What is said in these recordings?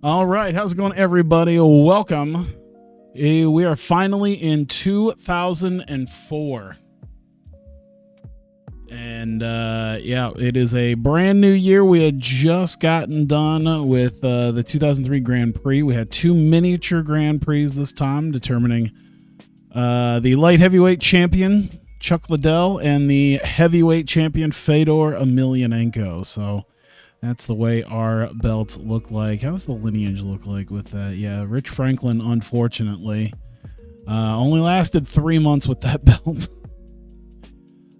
All right, how's it going, everybody? Welcome. We are finally in 2004. And yeah, it is a brand new year. We had just gotten done with the 2003 Grand Prix. We had two miniature Grand Prix this time, determining the light heavyweight champion, Chuck Liddell, and the heavyweight champion, Fedor Emelianenko. So that's the way our belts look like. How does the lineage look like with that? Yeah, Rich Franklin, unfortunately, only lasted 3 months with that belt.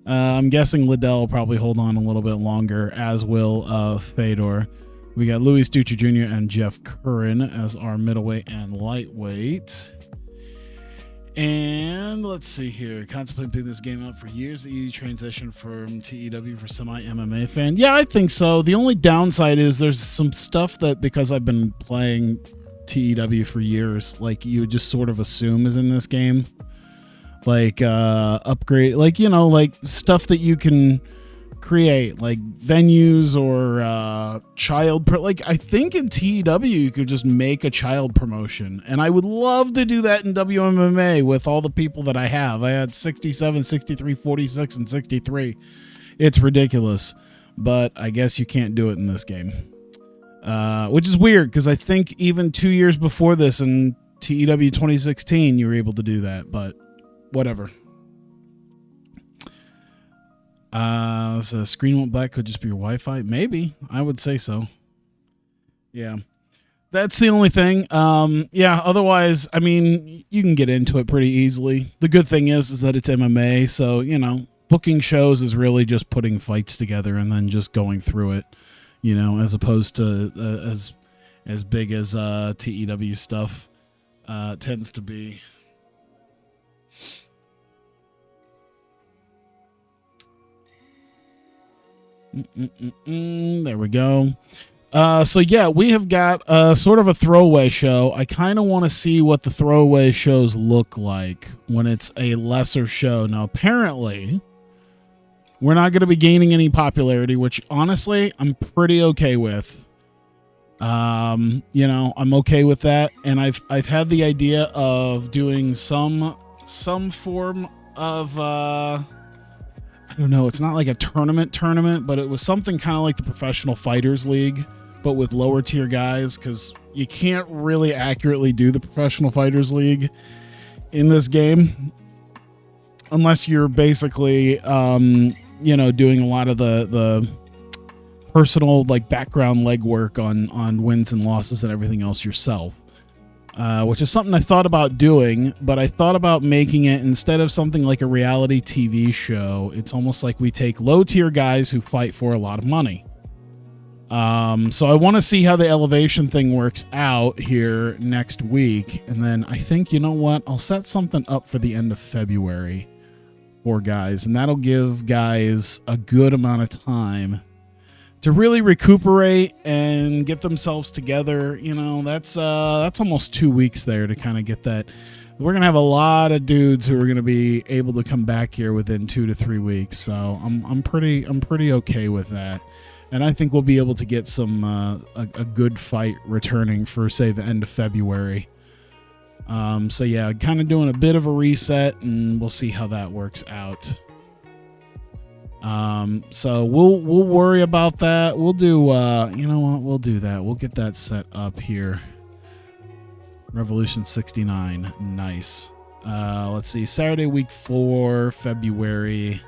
I'm guessing Liddell will probably hold on a little bit longer, as will Fedor. We got Louis Dutra Jr. and Jeff Curran as our middleweight and lightweight. And let's see here. Contemplating picking this game up for years. The easy transition from TEW for semi-MMA fan. Yeah, I think so. The only downside is there's some stuff that, because I've been playing TEW for years, like you just sort of assume is in this game. Like upgrade, like, you know, like stuff that you can create, like venues or like I think in TEW you could just make a child promotion, and I would love to do that in WMMA with all the people that I have. I had 67, 63, 46, and 63. It's ridiculous, but I guess you can't do it in this game, which is weird because I think even 2 years before this in TEW 2016 you were able to do that, but whatever. So the screen went black, could just be your Wi-Fi. Maybe. I would say so. Yeah. That's the only thing. Yeah, otherwise, I mean, you can get into it pretty easily. The good thing is that it's MMA, so, you know, booking shows is really just putting fights together and then just going through it, you know, as opposed to as big as TEW stuff tends to be. There we go. So yeah, we have got sort of a throwaway show. I kind of want to see what the throwaway shows look like when it's a lesser show. Now, apparently, we're not going to be gaining any popularity, which honestly, I'm pretty okay with. You know, I'm okay with that, and I've had the idea of doing some form of I don't know, it's not like a tournament, but it was something kind of like the Professional Fighters League, but with lower tier guys, because you can't really accurately do the Professional Fighters League in this game unless you're basically, you know, doing a lot of the personal, like, background legwork on wins and losses and everything else yourself. Which is something I thought about doing, but I thought about making it, instead of something like a reality TV show, it's almost like we take low-tier guys who fight for a lot of money. So I want to see how the Elevation thing works out here next week, and then I think, you know what, I'll set something up for the end of February for guys, and that'll give guys a good amount of time to really recuperate and get themselves together. You know, that's almost 2 weeks there to kind of get that. We're going to have a lot of dudes who are going to be able to come back here within 2 to 3 weeks. So I'm pretty okay with that. And I think we'll be able to get some, a good fight returning for, say, the end of February. So yeah, kind of doing a bit of a reset, and we'll see how that works out. So we'll worry about that. We'll do, you know what, we'll do that. We'll get that set up here. Revolution 69. Nice. Let's see. Saturday, week 4, February,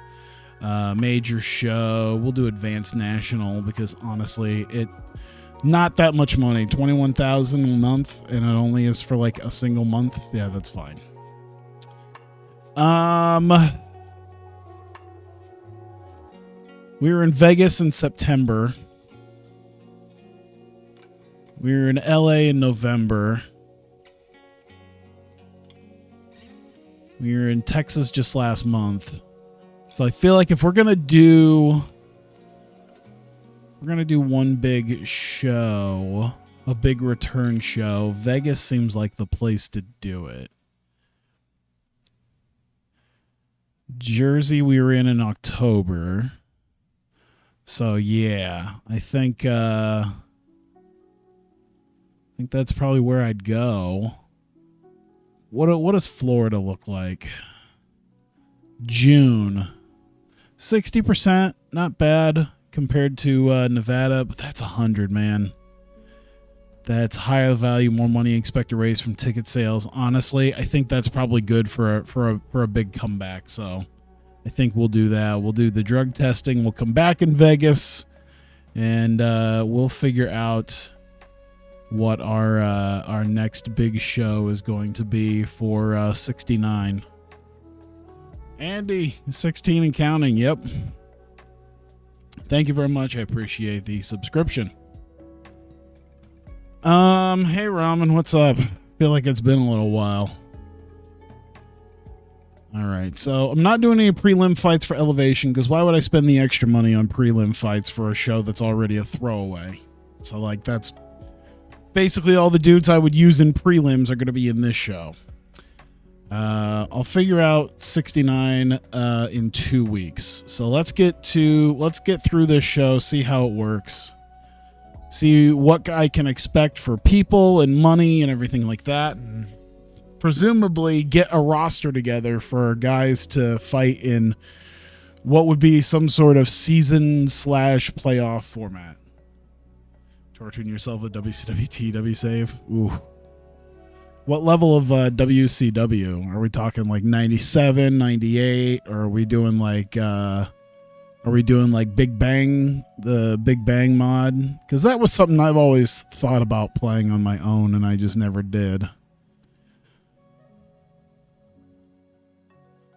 major show. We'll do Advanced National because honestly, not that much money, 21,000 a month, and it only is for like a single month. Yeah, that's fine. We were in Vegas in September. We were in LA in November. We were in Texas just last month. So I feel like if we're going to do one big show, a big return show, Vegas seems like the place to do it. Jersey we were in October. So yeah, I think think that's probably where I'd go. What does Florida look like? June. 60%, not bad compared to Nevada, but that's 100, man. That's higher value, more money expect to raise from ticket sales. Honestly, I think that's probably good for a big comeback. So I think we'll do that. We'll do the drug testing. We'll come back in Vegas, and we'll figure out what our next big show is going to be for 69. Andy, 16 and counting. Yep. Thank you very much. I appreciate the subscription. Hey Ramen, what's up? Feel like it's been a little while. All right, so I'm not doing any prelim fights for Elevation because why would I spend the extra money on prelim fights for a show that's already a throwaway? So like that's basically all the dudes I would use in prelims are going to be in this show. I'll figure out 69 in 2 weeks. So let's get through this show, see how it works. See what I can expect for people and money and everything like that. And presumably get a roster together for guys to fight in what would be some sort of season/playoff format. Torturing yourself with WCW TW save. Ooh. What level of WCW? Are we talking like 97, 98? Or are we doing like Big Bang, the Big Bang mod? Because that was something I've always thought about playing on my own, and I just never did.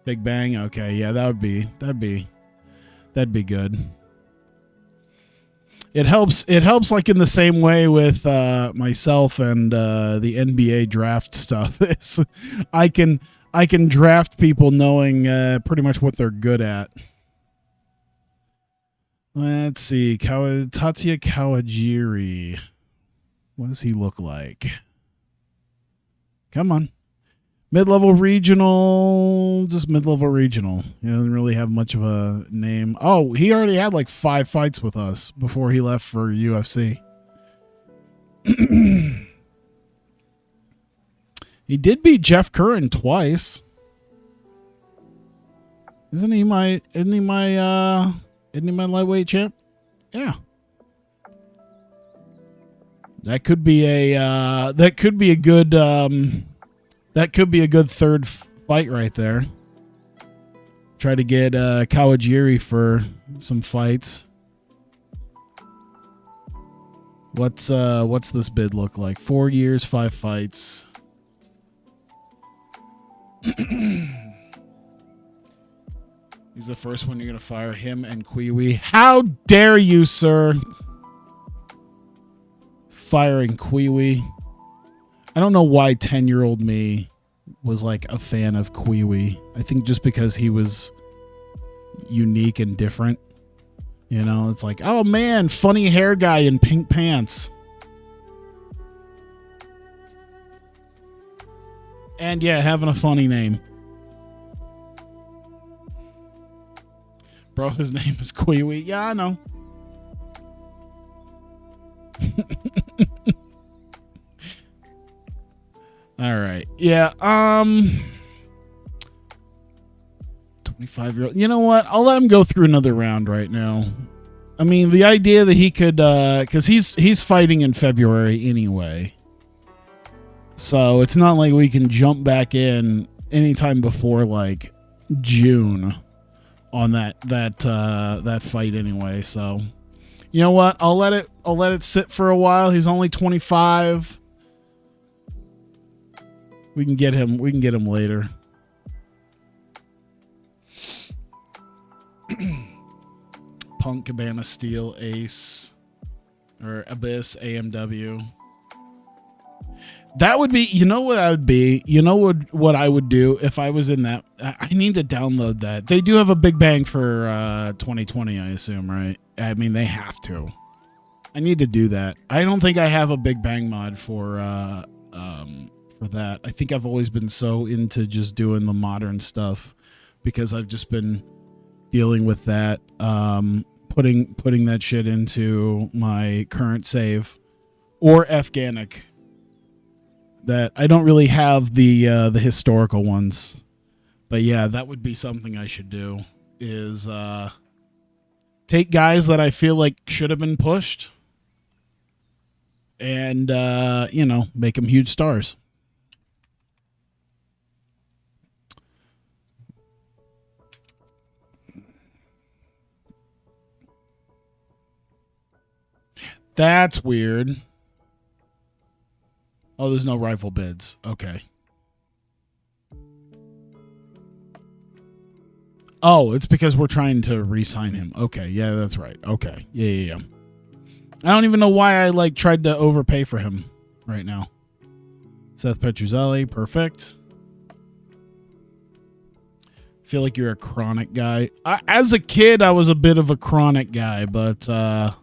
Big Bang? Okay, yeah, that'd be good. It helps like in the same way with myself and the NBA draft stuff. I can draft people knowing pretty much what they're good at. Let's see. Tatsuya Kawajiri. What does he look like? Come on. Mid-level regional. Just mid-level regional. He doesn't really have much of a name. Oh, he already had like 5 fights with us before he left for UFC. He did beat Jeff Curran twice. Isn't he my lightweight champ? Yeah. That could be a good third fight right there. Try to get Kawajiri for some fights. What's this bid look like? 4 years, 5 fights. He's the first one you're going to fire, him and Kiwi. How dare you, sir? Firing Kiwi. I don't know why 10-year-old me was like a fan of Kiwi. I think just because he was unique and different. You know, it's like, oh man, funny hair guy in pink pants. And yeah, having a funny name. Bro, his name is Kiwi. Yeah, I know. All right. Yeah. 25-year-old. You know what? I'll let him go through another round right now. I mean, the idea that he could, because he's fighting in February anyway. So it's not like we can jump back in anytime before like June on that fight anyway. So you know what? I'll let it sit for a while. He's only 25. We can get him later. Punk, Cabana, Steel, Ace, or Abyss, AMW. That would be, you know what I would be? You know what I would do if I was in that? I need to download that. They do have a Big Bang for 2020, I assume, right? I mean, they have to. I need to do that. I don't think I have a Big Bang mod for that. I think I've always been so into just doing the modern stuff because I've just been dealing with that, putting that shit into my current save or Afghanic. that I don't really have the historical ones. But yeah, that would be something I should do, is take guys that I feel like should have been pushed and, make them huge stars. That's weird. Oh, there's no rifle bids. Okay. Oh, it's because we're trying to re-sign him. Okay, yeah, that's right. Okay. Yeah. I don't even know why I tried to overpay for him right now. Seth Petruzzelli, perfect. Feel like you're a chronic guy. As a kid, I was a bit of a chronic guy, but I'm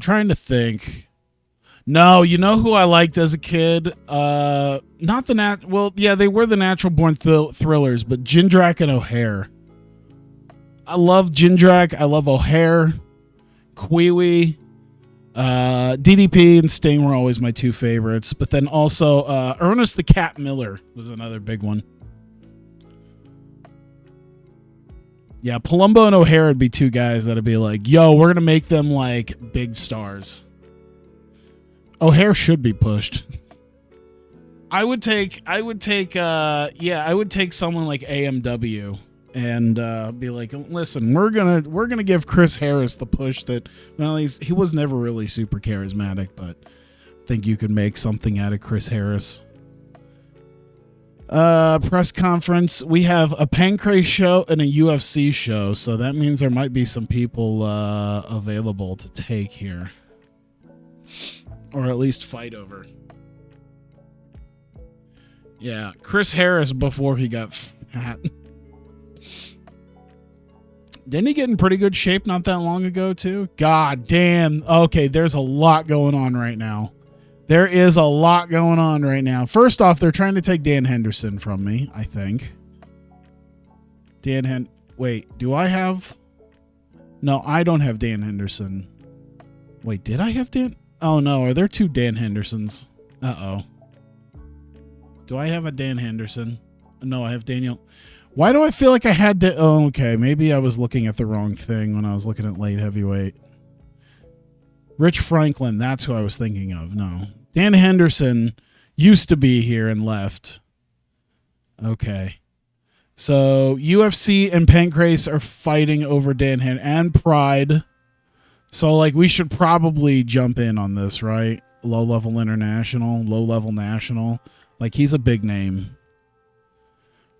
trying to think. No, you know who I liked as a kid? Not the well, yeah, they were the natural born thrillers, but Jindrak and O'Hare. I love Jindrak. I love O'Hare. Kiwi. DDP and Sting were always my two favorites, but then also Ernest the Cat Miller was another big one. Yeah, Palumbo and O'Hare would be two guys that'd be like, yo, we're gonna make them like big stars. O'Hare should be pushed. I would take someone like AMW and be like, listen, we're gonna give Chris Harris the push that, well, he was never really super charismatic, but I think you could make something out of Chris Harris. Press conference. We have a Pancrase show and a UFC show, so that means there might be some people available to take here. Or at least fight over. Yeah, Chris Harris before he got fat. Didn't he get in pretty good shape not that long ago, too? God damn. Okay, there's a lot going on right now. There is a lot going on right now. First off, they're trying to take Dan Henderson from me, I think. Wait, do I have... No, I don't have Dan Henderson. Wait, did I have Dan... Oh, no. Are there two Dan Hendersons? Uh-oh. Do I have a Dan Henderson? No, I have Daniel. Why do I feel like I had to... Oh, okay. Maybe I was looking at the wrong thing when I was looking at light heavyweight. Rich Franklin. That's who I was thinking of. No. Dan Henderson used to be here and left. Okay. So, UFC and Pancrase are fighting over Dan Henderson and Pride. So, we should probably jump in on this, right? Low-level international, low-level national. He's a big name.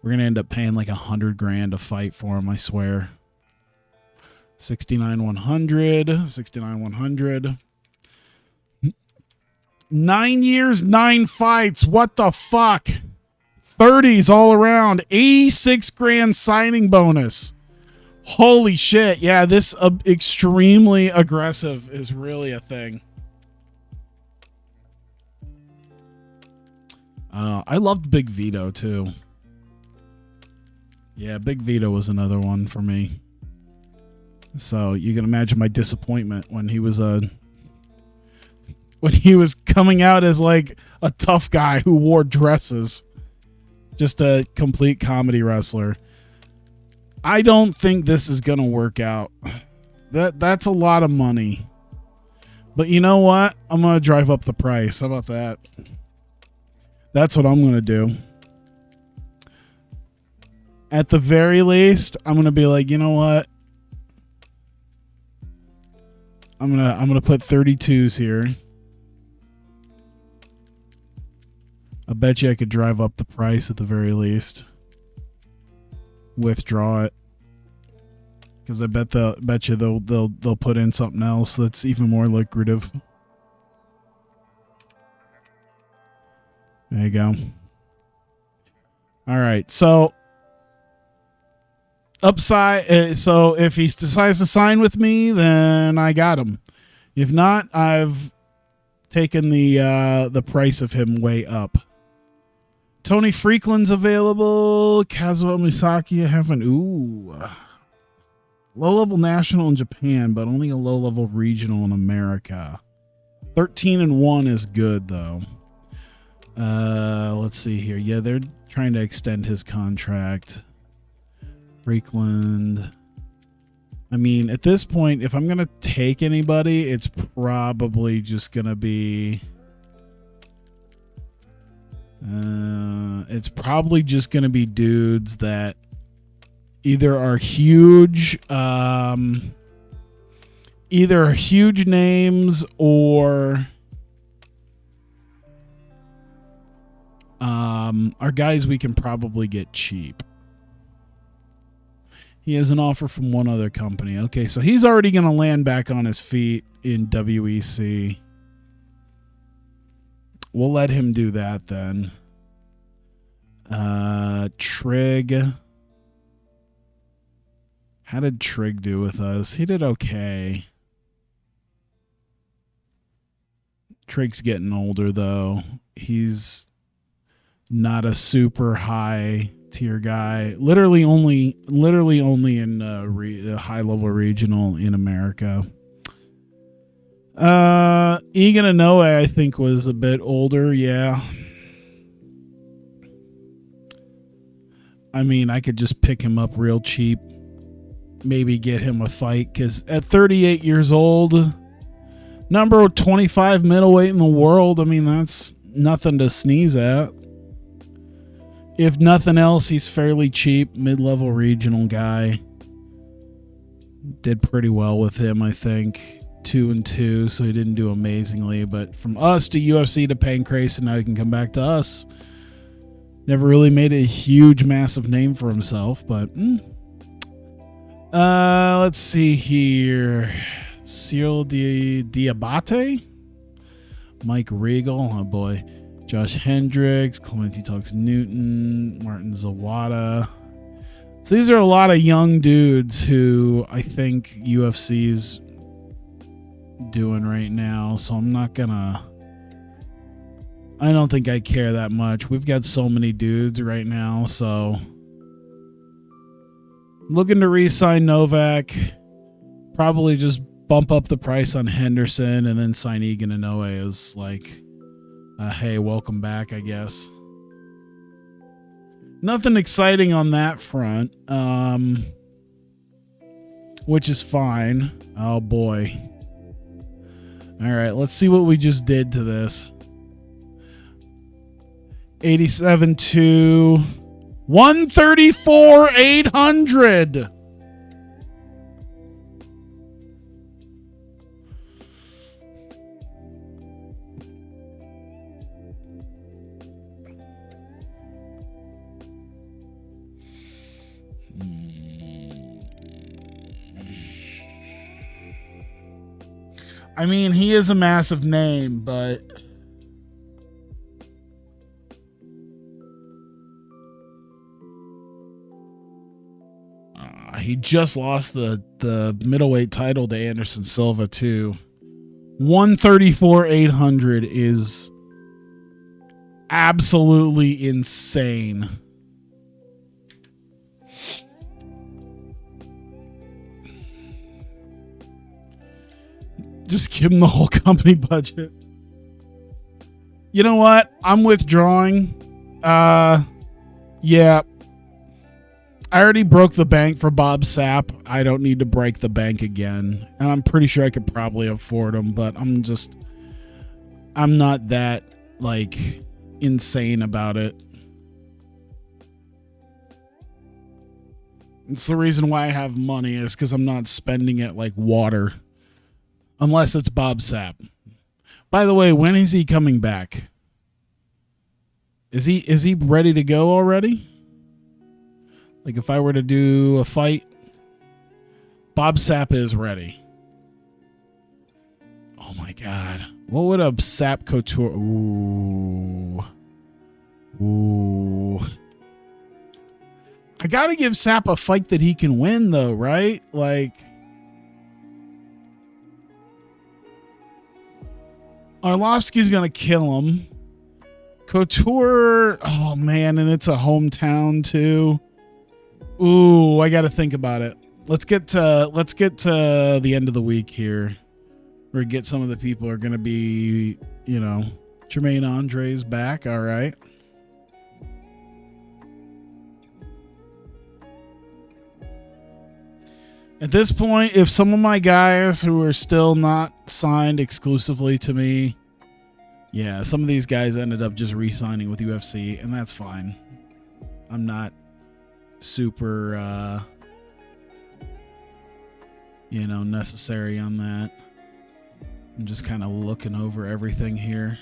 We're going to end up paying $100,000 to fight for him, I swear. 69-100. 9 years, 9 fights. What the fuck? 30s all around. 86 grand signing bonus. Holy shit. Yeah, this extremely aggressive is really a thing. I loved Big Vito, too. Yeah, Big Vito was another one for me. So you can imagine my disappointment when he was coming out as a tough guy who wore dresses. Just a complete comedy wrestler. I don't think this is going to work out. That's a lot of money. But you know what? I'm going to drive up the price. How about that? That's what I'm going to do. At the very least, I'm going to be like, you know what? I'm going to put 32s here. I bet you I could drive up the price at the very least. Withdraw it. Because I bet you they'll put in something else that's even more lucrative. There you go. All right, so upside. So if he decides to sign with me, then I got him. If not, I've taken the price of him way up. Tony Freakland's available. Kazuo Misaki, I haven't. Low-level national in Japan, but only a low-level regional in America. 13-1 is good, though. Let's see here. Yeah, they're trying to extend his contract. Freakland. I mean, at this point, if I'm going to take anybody, it's probably just going to be... it's probably just going to be dudes that either are huge names or are guys we can probably get cheap. He has an offer from one other company. Okay, so he's already going to land back on his feet in WEC. We'll let him do that then. Trig. How did Trig do with us? He did okay. Trig's getting older, though. He's not a super high tier guy. Literally only in the high level regional in America. Egan Inoue, I think, was a bit older. Yeah. I mean, I could just pick him up real cheap. Maybe get him a fight, because at 38 years old, number 25 middleweight in the world, I mean, that's nothing to sneeze at. If nothing else, he's fairly cheap, mid-level regional guy. Did pretty well with him, I think. 2-2, so he didn't do amazingly. But from us to UFC to Pancrase, and now he can come back to us. Never really made a huge, massive name for himself, but... let's see here. Cyril Diabate? Mike Regal, oh boy. Josh Hendricks, Clemente Talks Newton, Martin Zawada. So these are a lot of young dudes who I think UFC's doing right now. So I'm not gonna... I don't think I care that much. We've got so many dudes right now, so... Looking to re-sign Novak. Probably just bump up the price on Henderson and then sign Egan Inoue as like... hey, welcome back, I guess. Nothing exciting on that front, which is fine. Oh, boy. All right, let's see what we just did to this. 87 to 134, 800. I mean, he is a massive name, but he just lost the middleweight title to Anderson Silva too. 134, 800 is absolutely insane. Just give him the whole company budget. You know what? I'm withdrawing. Yeah. I already broke the bank for Bob Sapp. I don't need to break the bank again. And I'm pretty sure I could probably afford him, but I'm not that, like, insane about it. It's the reason why I have money is because I'm not spending it like water. Unless it's Bob Sapp. By the way, when is he coming back? Is he ready to go already? Like if I were to do a fight, Bob Sapp is ready. Oh my God. What would a Sapp Couture... Ooh. I gotta give Sapp a fight that he can win though, right? Like... Arlovsky's going to kill him. Couture, oh man, and it's a hometown too. Ooh, I got to think about it. Let's get to the end of the week here. Or get some of the people are going to be, you know, Jermaine Andre's back. All right. At this point, if some of my guys who are still not signed exclusively to me, yeah, some of these guys ended up just re-signing with UFC, and that's fine. I'm not super, necessary on that. I'm just kind of looking over everything here.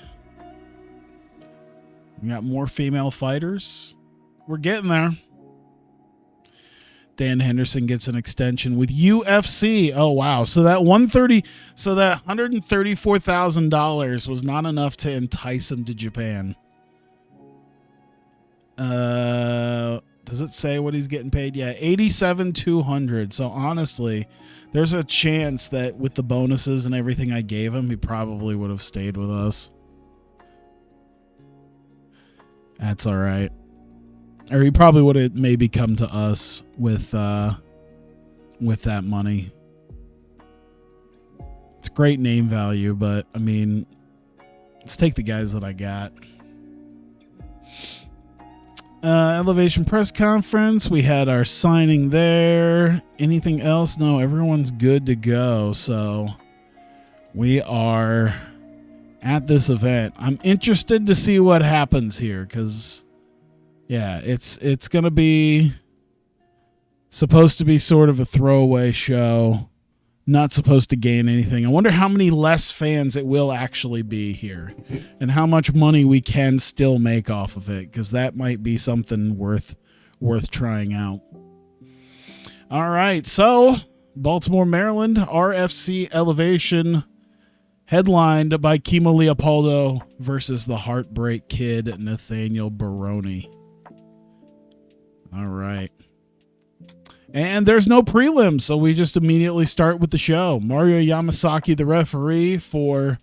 We got more female fighters. We're getting there. Dan Henderson gets an extension with UFC. Oh, wow. So that $134,000 was not enough to entice him to Japan. Does it say what he's getting paid? Yeah, $87,200. So honestly, there's a chance that with the bonuses and everything I gave him, he probably would have stayed with us. That's all right. Or he probably would have maybe come to us with that money. It's great name value, but I mean, let's take the guys that I got. Elevation press conference. We had our signing there. Anything else? No, everyone's good to go. So we are at this event. I'm interested to see what happens here because, yeah, it's going to be supposed to be sort of a throwaway show. Not supposed to gain anything. I wonder how many less fans it will actually be here and how much money we can still make off of it, because that might be something worth trying out. All right, so Baltimore, Maryland, RFC Elevation, headlined by Kimo Leopoldo versus the Heartbreak Kid, Nathaniel Baroni. All right. And there's no prelims, so we just immediately start with the show. Mario Yamasaki, the referee for...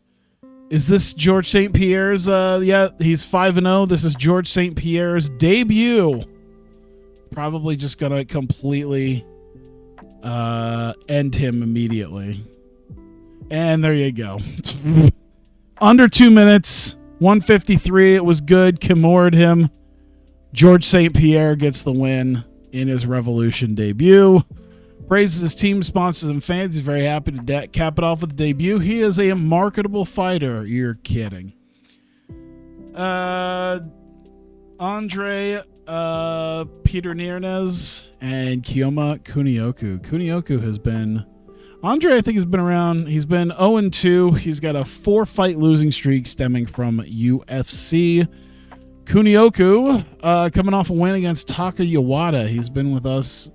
Is this George St. Pierre's? Yeah, he's 5-0. This is George St. Pierre's debut. Probably just going to completely end him immediately. And there you go. Under 2 minutes, 153. It was good. Kimura'd him. George St. Pierre gets the win in his Revolution debut. Praises his team, sponsors, and fans. He's very happy to cap it off with the debut. He is a marketable fighter. You're kidding. Andre Peter Niernes and Kiyoma Kunioku. Kunioku has been... Andre, I think, has been around. He's been 0-2. He's got a 4-fight losing streak stemming from UFC. Kunioku coming off a win against Taka Yawada. He's been with us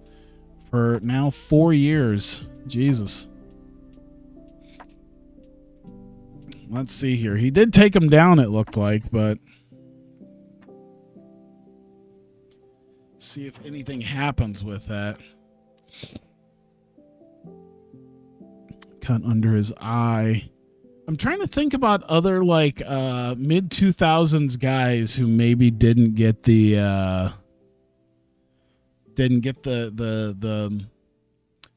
for now 4 years. Jesus. Let's see here. He did take him down, it looked like, but see if anything happens with that. Cut under his eye. I'm trying to think about other like mid 2000s guys who maybe didn't get the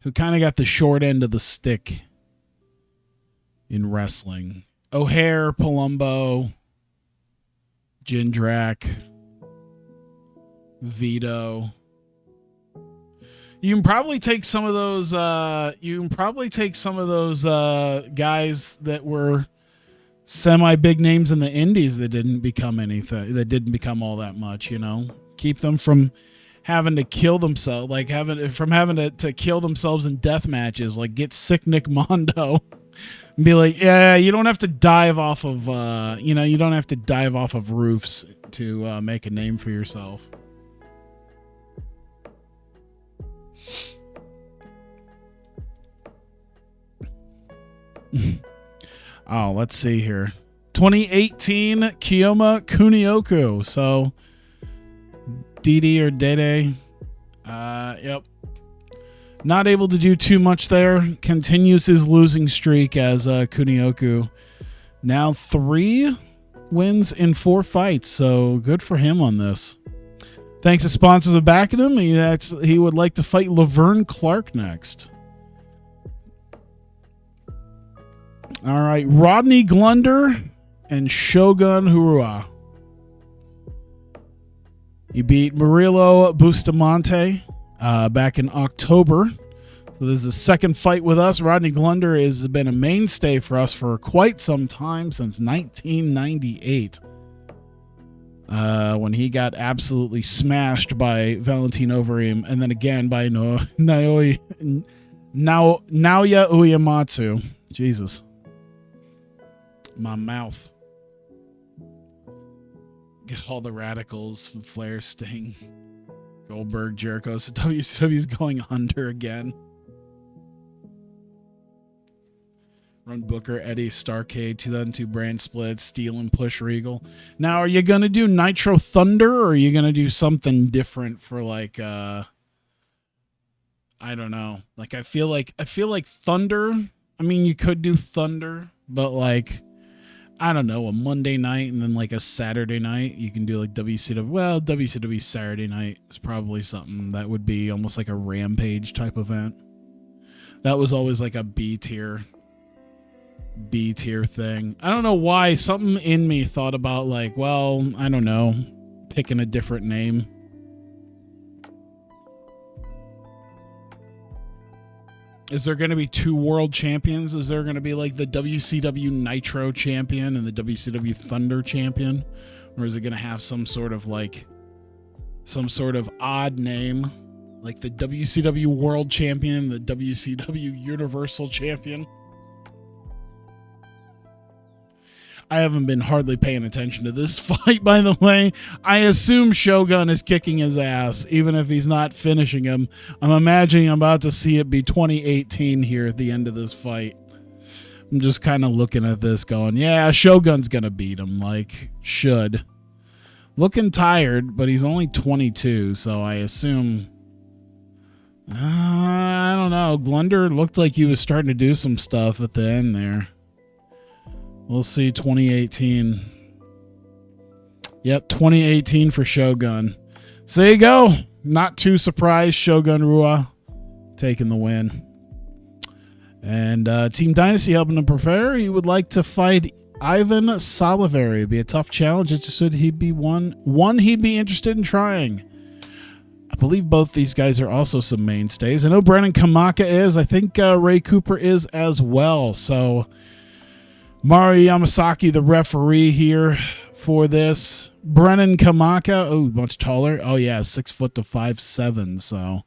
who kind of got the short end of the stick in wrestling. O'Hare, Palumbo, Jindrak, Vito. You can probably take some of those. Guys that were semi-big names in the Indies that didn't become anything. That didn't become all that much. You know, keep them from having to kill themselves, like having to kill themselves in death matches. Like get sick Nick Mondo, and be like, yeah, you don't have to dive off of. You don't have to dive off of roofs to make a name for yourself. Oh, let's see here. 2018 Kiyoma Kunioku. So Didi or Dede. Yep. Not able to do too much there. Continues his losing streak as Kunioku. Now 3 wins in 4 fights. So good for him on this. Thanks to sponsors for backing him. He would like to fight Laverne Clark next. All right, Rodney Glunder and Shogun Rua. He beat Murilo Bustamante back in October. So this is the second fight with us. Rodney Glunder has been a mainstay for us for quite some time, since 1998. When he got absolutely smashed by Valentin Overeem, and then again by Naoya Uematsu. Jesus. My mouth. Get all the radicals from Flair, Sting, Goldberg, Jericho. So WCW's going under again. Run Booker, Eddie, Starcade, 2002 brand split, Steel and Push Regal. Now, are you going to do Nitro Thunder, or are you going to do something different for like, I don't know. Like, I feel like Thunder, I mean, you could do Thunder, but like, I don't know, a Monday night and then like a Saturday night, you can do like WCW. Well, WCW Saturday night is probably something that would be almost like a Rampage type event. That was always like a B tier thing. I don't know why. Something in me thought about like, well, I don't know, picking a different name. Is there going to be two world champions? Is there going to be like the WCW Nitro champion and the WCW Thunder champion? Or is it going to have some sort of odd name, like the WCW World Champion, the WCW Universal Champion? I haven't been hardly paying attention to this fight, by the way. I assume Shogun is kicking his ass, even if he's not finishing him. I'm imagining I'm about to see it be 2018 here at the end of this fight. I'm just kind of looking at this going, yeah, Shogun's going to beat him, like, should. Looking tired, but he's only 22, so I assume... I don't know. Glunder looked like he was starting to do some stuff at the end there. We'll see 2018. Yep, 2018 for Shogun. So there you go. Not too surprised. Shogun Rua taking the win. And Team Dynasty helping him prepare. He would like to fight Ivan Salivary. It'd be a tough challenge. It just said he'd be one he'd be interested in trying. I believe both these guys are also some mainstays. I know Brennan Kamaka is. I think Ray Cooper is as well. So... Mario Yamasaki, the referee here for this. Brennan Kamaka, oh, much taller. Oh, yeah, 6 foot to 5'7", so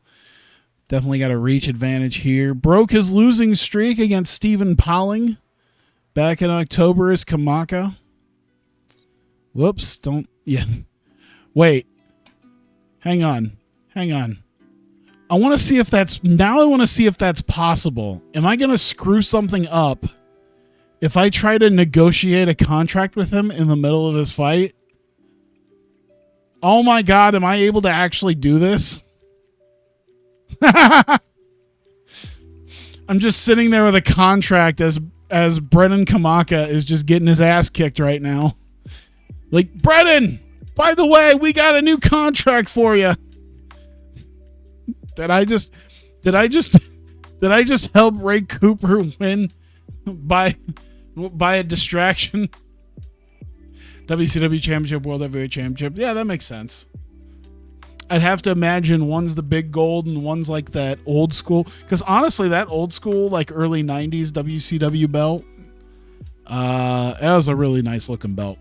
definitely got a reach advantage here. Broke his losing streak against Stephen Polling back in October is Kamaka. Whoops, don't, yeah. Wait, hang on. I want to see if that's possible. Am I going to screw something up if I try to negotiate a contract with him in the middle of his fight? Oh my God, am I able to actually do this? I'm just sitting there with a contract as Brennan Kamaka is just getting his ass kicked right now. Like, Brennan, by the way, we got a new contract for you. Did I just help Ray Cooper win by a distraction? WCW Championship, World Heavyweight Championship. Yeah, that makes sense. I'd have to imagine one's the big gold and one's like that old school. Because honestly, that old school, like early 90s WCW belt, that was a really nice looking belt.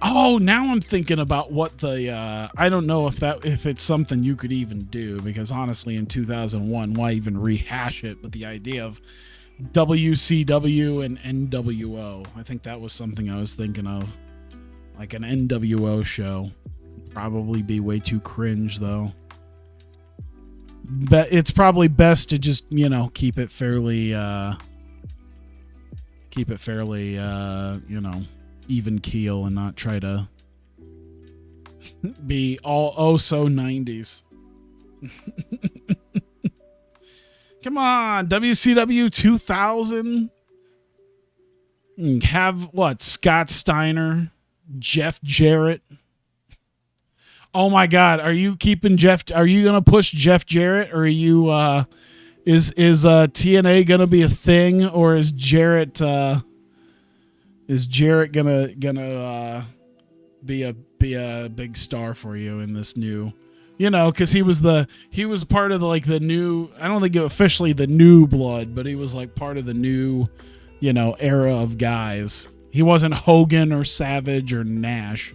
Oh, now I'm thinking about what the, I don't know if it's something you could even do, because honestly in 2001, why even rehash it? But the idea of WCW and NWO, I think that was something I was thinking of. Like an NWO show. Probably be way too cringe though. But it's probably best to just, keep it fairly, even keel and not try to be all so 90s. Come on, WCW 2000. Have what? Scott Steiner, Jeff Jarrett. Oh my God, are you keeping Jeff? Are you gonna push Jeff Jarrett, or are you? TNA gonna be a thing, or is Jarrett gonna be a big star for you in this new, because he was part of the new, I don't think officially the new blood, but he was like part of the new, era of guys. He wasn't Hogan or Savage or Nash.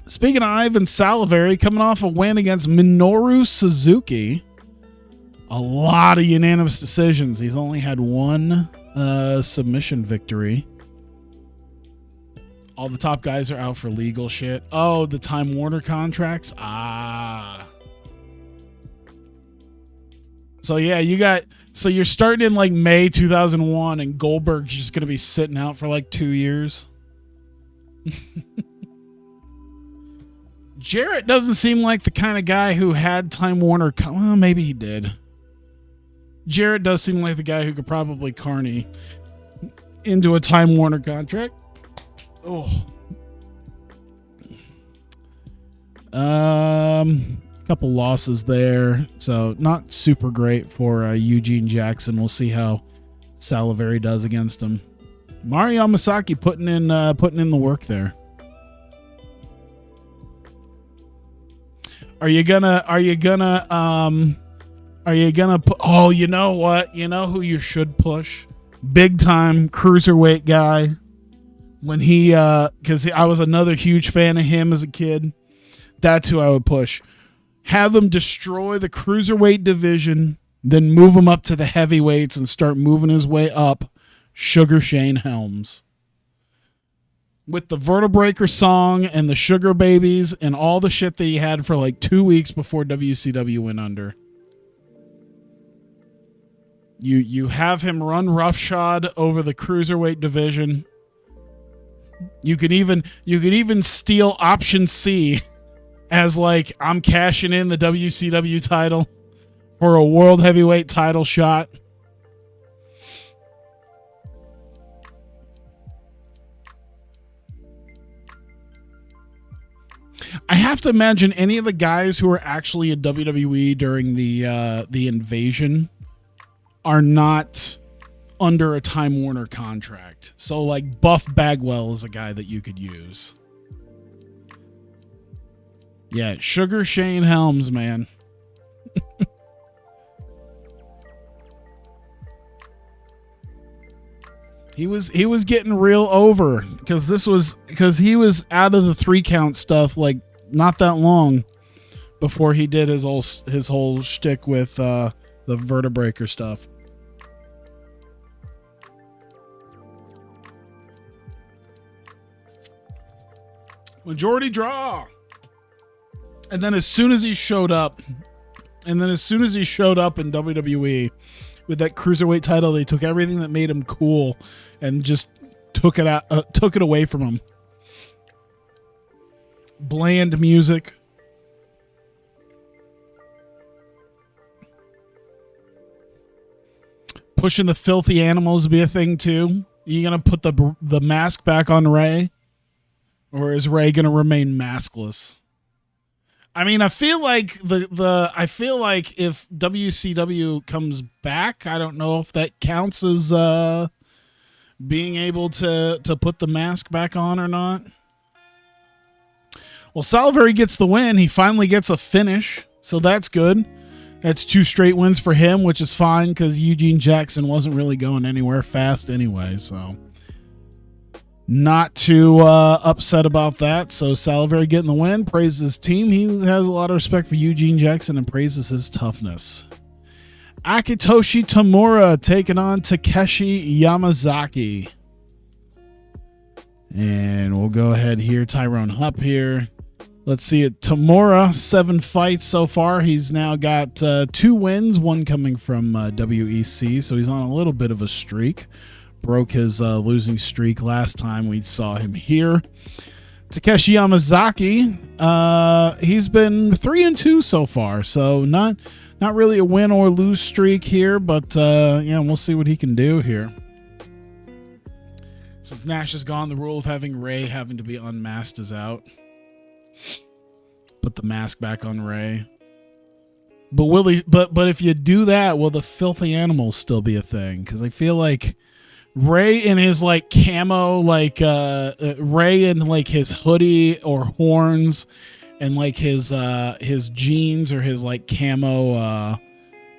Speaking of Ivan Salivary, coming off a win against Minoru Suzuki, a lot of unanimous decisions. He's only had one submission victory. All the top guys are out for legal shit. Oh, the Time Warner contracts? So yeah, you're starting in like May 2001 and Goldberg's just going to be sitting out for like 2 years. Jarrett doesn't seem like the kind of guy who had Time Warner. Well, maybe he did. Jarrett does seem like the guy who could probably carny into a Time Warner contract. Oh. Couple losses there. So not super great for Eugene Jackson. We'll see how Salivary does against him. Mario Yamasaki putting in the work there. Are you gonna put, oh, you know what? You know who you should push? Big time cruiserweight guy. When he, because I was another huge fan of him as a kid. That's who I would push. Have him destroy the cruiserweight division, then move him up to the heavyweights and start moving his way up. Sugar Shane Helms. With the Vertebreaker song and the Sugar Babies and all the shit that he had for like 2 weeks before WCW went under. You have him run roughshod over the cruiserweight division. You could even steal option C as like, I'm cashing in the WCW title for a world heavyweight title shot. I have to imagine any of the guys who are actually in WWE during the invasion are not under a Time Warner contract. So like Buff Bagwell is a guy that you could use. Yeah, Sugar Shane Helms, man. He was getting real over because he was out of the 3 count stuff like not that long before he did his whole shtick with the Vertebreaker stuff. Majority draw. And then as soon as he showed up in WWE with that cruiserweight title, they took everything that made him cool and just took it away from him. Bland music. Pushing the filthy animals to be a thing too. You gonna put the mask back on Ray? Or is Ray gonna remain maskless? I mean, I feel like if WCW comes back, I don't know if that counts as being able to put the mask back on or not. Well, Salivary gets the win. He finally gets a finish, so that's good. That's 2 straight wins for him, which is fine because Eugene Jackson wasn't really going anywhere fast anyway, so not too upset about that. So Salivary getting the win, praises his team. He has a lot of respect for Eugene Jackson and praises his toughness. Akitoshi Tamura taking on Takeshi Yamazaki. And we'll go ahead here. Tyrone Hupp here. Let's see it. Tamura, 7 fights so far. He's now got 2 wins, 1 coming from WEC. So he's on a little bit of a streak. Broke his losing streak last time we saw him here. Takeshi Yamazaki, he's been 3-2 so far, so not really a win or lose streak here, but yeah, we'll see what he can do here. Since Nash is gone, the rule of having Ray having to be unmasked is out. Put the mask back on Ray. But will he? But if you do that, will the filthy animals still be a thing? Because I feel like Ray in his like camo, like Ray in like his hoodie or horns, and like his jeans or his like camo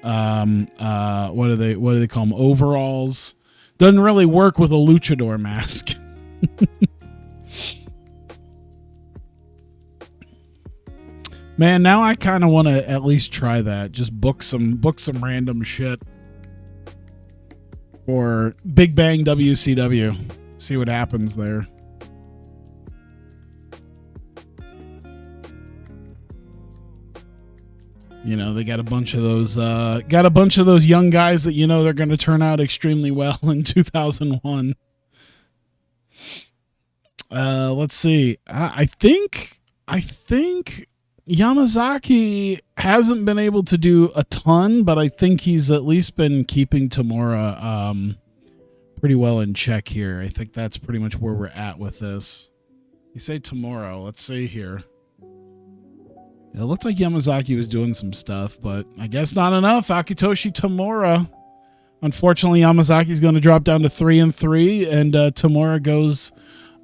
what do they call them, overalls, doesn't really work with a luchador mask. Man, now I kind of want to at least try that. Just book some random shit for Big Bang WCW. See what happens there. You know, they got a bunch of those young guys that, you know, they're going to turn out extremely well in 2001. Let's see. I think Yamazaki hasn't been able to do a ton, but I think he's at least been keeping Tamura pretty well in check here. I think that's pretty much where we're at with this. You say tomorrow. Let's see here. It looked like Yamazaki was doing some stuff, but I guess not enough. Akitoshi Tamura. Unfortunately, Yamazaki's going to drop down to 3-3, and Tamura goes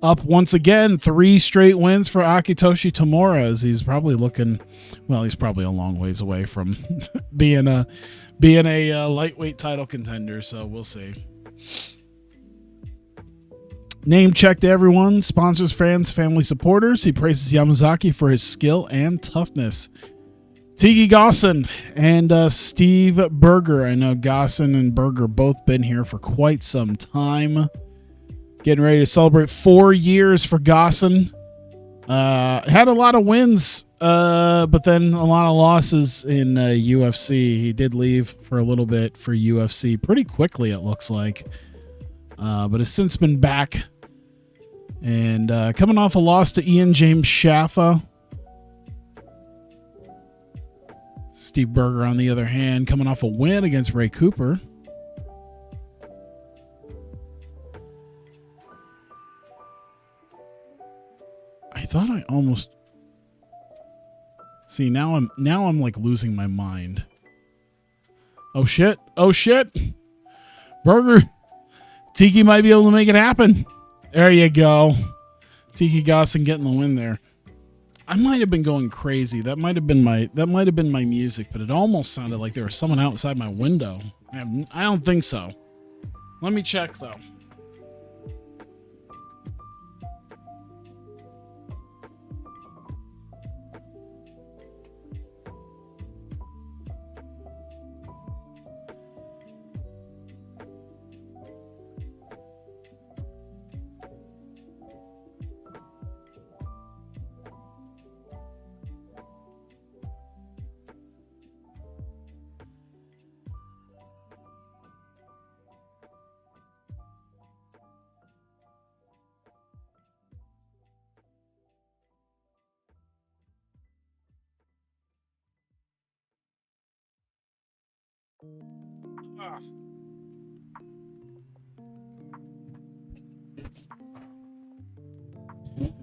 up once again. 3 straight wins for Akitoshi Tamura, as he's probably looking, well, he's probably a long ways away from being a lightweight title contender, so we'll see. Name check to everyone, sponsors, fans, family, supporters. He praises Yamazaki for his skill and toughness. Tiki Gosson and Steve Berger. I know Gosson and Berger both been here for quite some time. Getting ready to celebrate 4 years for Gosson. Had a lot of wins, but then a lot of losses in UFC. He did leave for a little bit for UFC pretty quickly, it looks like. But has since been back. And coming off a loss to Ian James Shaffa. Steve Berger, on the other hand, coming off a win against Ray Cooper. I thought I almost... See, now I'm like losing my mind. Oh shit. Oh shit. Berger. Tiki might be able to make it happen. There you go. Tiki Gosson getting the win there. I might have been going crazy. That might have been my music, but it almost sounded like there was someone outside my window. I don't think so. Let me check though.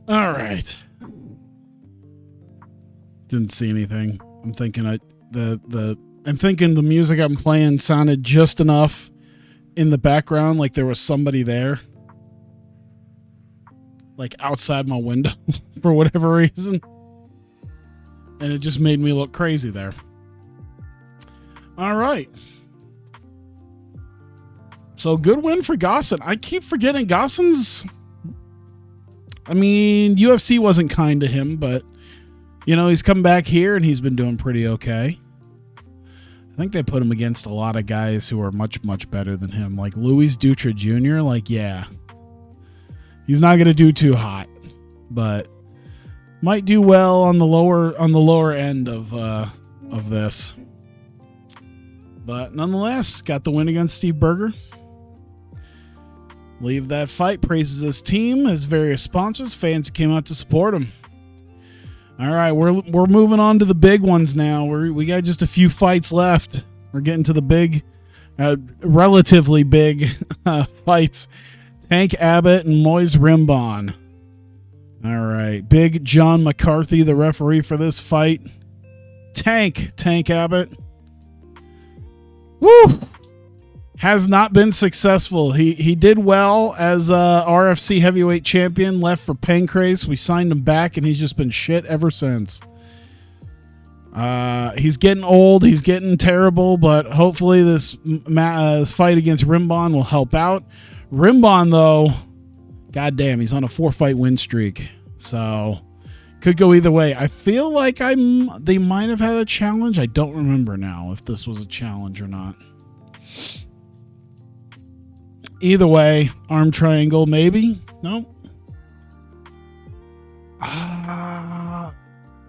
All right. Didn't see anything. I'm thinking the music I'm playing sounded just enough in the background, like there was somebody there, like outside my window for whatever reason, and it just made me look crazy there. All right. So good win for Gosson. I keep forgetting Gosson's. I mean, UFC wasn't kind to him, but, you know, he's come back here and he's been doing pretty okay. I think they put him against a lot of guys who are much, much better than him. Like Luis Dutra Jr., like, yeah. He's not going to do too hot, but might do well on the lower end of this. But nonetheless, got the win against Steve Berger. Leave that fight, praises his team, his various sponsors, fans who came out to support him. All right, we're moving on to the big ones now. We got just a few fights left. We're getting to the big, relatively big fights. Tank Abbott and Moise Rimbon. All right, Big John McCarthy, the referee for this fight. Tank Abbott. Woo! Has not been successful. He did well as RFC heavyweight champion, left for Pancrase. We signed him back, and he's just been shit ever since. He's getting old. He's getting terrible, but hopefully this fight against Rimbon will help out. Rimbon, though, goddamn, he's on a 4-fight win streak, so could go either way. I feel like they might have had a challenge. I don't remember now if this was a challenge or not. Either way, arm triangle, maybe? No.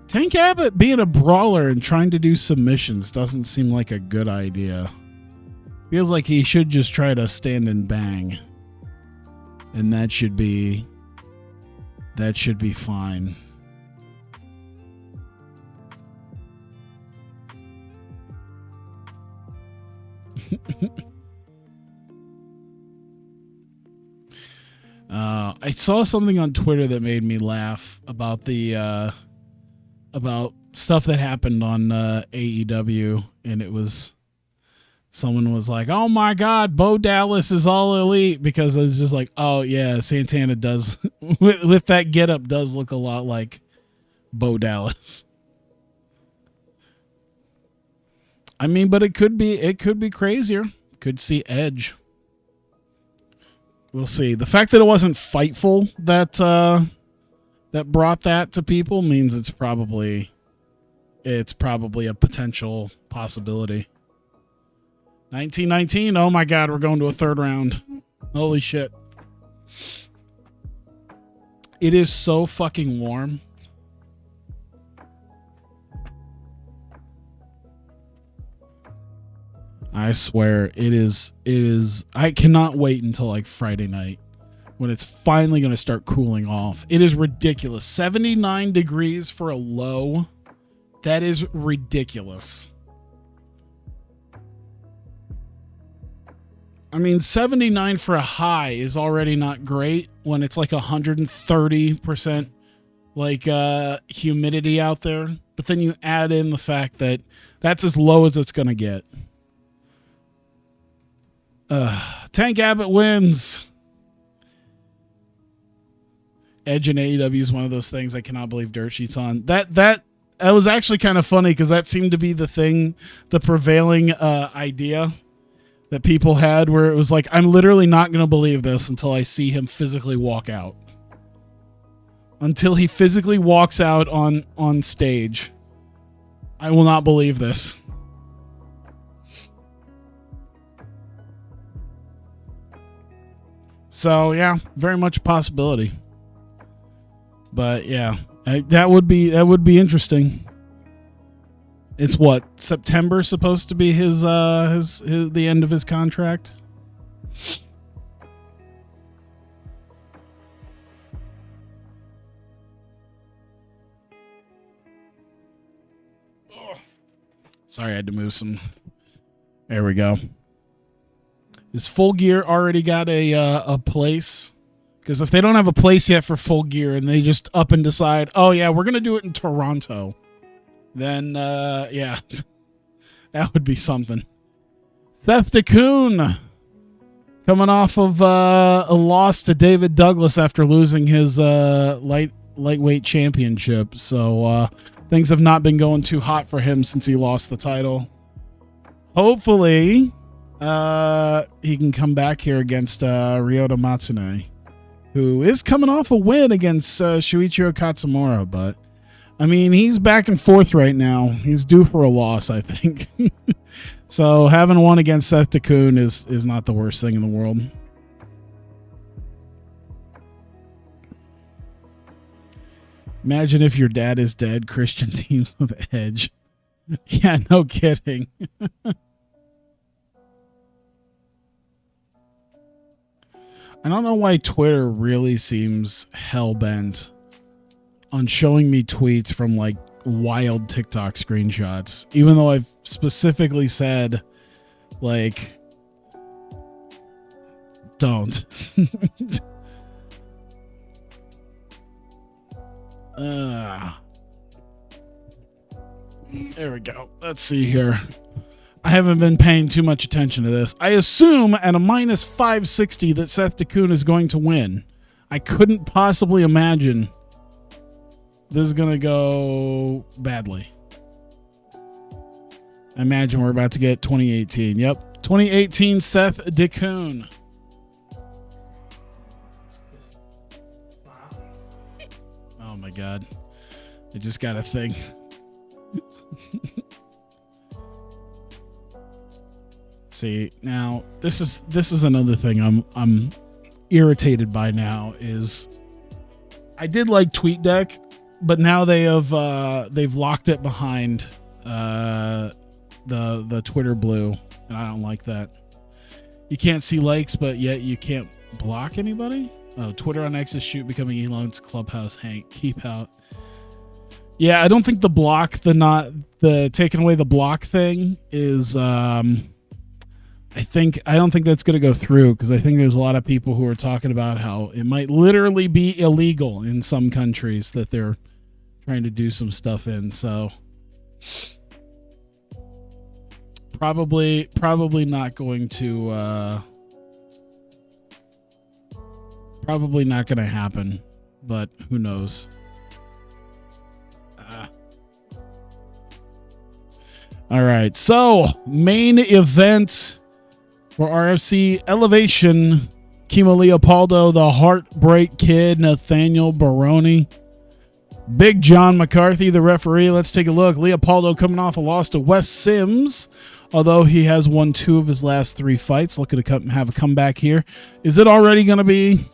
Tank Abbott being a brawler and trying to do submissions doesn't seem like a good idea. Feels like he should just try to stand and bang. And that should be fine. I saw something on Twitter that made me laugh about the about stuff that happened on AEW, and it was someone was like, "Oh my God, Bo Dallas is all elite," because it's just like, "Oh yeah, Santana does with that getup does look a lot like Bo Dallas." I mean, but it could be crazier. Could see Edge. We'll see. The fact that it wasn't Fightful that brought that to people means it's probably a potential possibility. 1919. Oh my God, we're going to a third round. Holy shit. It is so fucking warm. I swear it is. I cannot wait until like Friday night when it's finally going to start cooling off. It is ridiculous. 79 degrees for a low. That is ridiculous. I mean, 79 for a high is already not great when it's like 130% like humidity out there. But then you add in the fact that that's as low as it's going to get. Tank Abbott wins. Edge in AEW is one of those things I cannot believe dirt sheets on. That was actually kind of funny because that seemed to be the prevailing idea that people had, where it was like, I'm literally not going to believe this until I see him physically walk out. Until he physically walks out on stage, I will not believe this. So yeah, very much a possibility. But yeah, that would be interesting. It's what, September supposed to be his the end of his contract. Sorry, I had to move some. There we go. Is Full Gear already got a place? Because if they don't have a place yet for Full Gear and they just up and decide, oh yeah, we're going to do it in Toronto, then yeah, that would be something. Seth DeCoon coming off of a loss to David Douglas after losing his lightweight championship. So things have not been going too hot for him since he lost the title. Hopefully he can come back here against Ryota Matsune, who is coming off a win against Shuichiro Katsumura, but I mean, he's back and forth right now. He's due for a loss, I think. So having one against Seth DeCoon is not the worst thing in the world. Imagine if your dad is dead, Christian teams with Edge. Yeah, no kidding. I don't know why Twitter really seems hell-bent on showing me tweets from like wild TikTok screenshots, even though I've specifically said, like, don't. There we go. Let's see here. I haven't been paying too much attention to this. I assume at a minus 560 that Seth DeCoon is going to win. I couldn't possibly imagine this is going to go badly. I imagine we're about to get 2018. Yep. 2018 Seth DeCoon. Oh my God. I just got a thing. See, now this is another thing I'm irritated by now is I did like TweetDeck, but now they've locked it behind the Twitter blue, and I don't like that. You can't see likes, but yet you can't block anybody. Oh, Twitter on X's shoot becoming Elon's clubhouse Hank. Keep out. Yeah, I don't think the taking away the block thing is I don't think that's going to go through because I think there's a lot of people who are talking about how it might literally be illegal in some countries that they're trying to do some stuff in. So probably not going to probably not going to happen, but who knows? All right, so main event for RFC Elevation, Kimo Leopoldo, the Heartbreak Kid, Nathaniel Baroni, Big John McCarthy, the referee. Let's take a look. Leopoldo coming off a loss to Wes Sims, although he has won 2 of his last 3 fights. Looking to have a comeback here. Is it already going to be?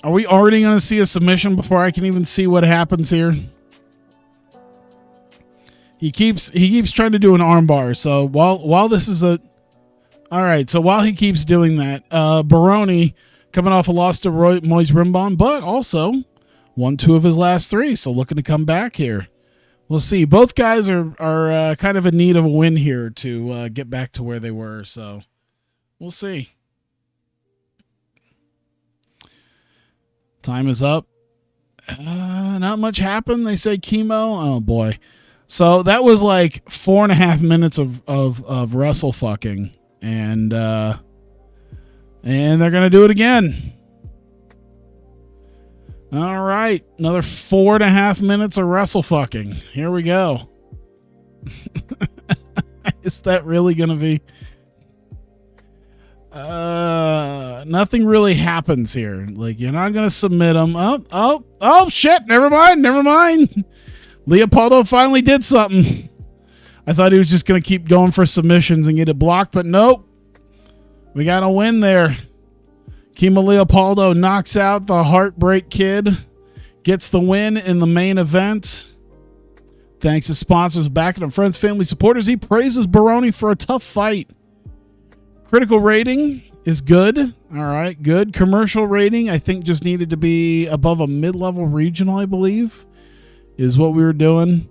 Are we already going to see a submission before I can even see what happens here? He keeps trying to do an armbar. So while this is all right. So while he keeps doing that, Baroni coming off a loss to Moise Rimbon, but also won 2 of his last 3. So looking to come back here. We'll see. Both guys are kind of in need of a win here to get back to where they were. So we'll see. Time is up. Not much happened. They say chemo. Oh boy. So that was like 4.5 minutes of wrestle fucking, and they're gonna do it again. All right, another 4.5 minutes of wrestle fucking. Here we go. Is that really gonna be? Nothing really happens here. Like you're not gonna submit them. Oh shit! Never mind. Leopoldo finally did something. I thought he was just going to keep going for submissions and get it blocked, but nope. We got a win there. Kimo Leopoldo knocks out the Heartbreak Kid, gets the win in the main event. Thanks to sponsors, backing and friends, family, supporters. He praises Baroni for a tough fight. Critical rating is good. All right, good. Commercial rating, I think, just needed to be above a mid-level regional, I believe, is what we were doing.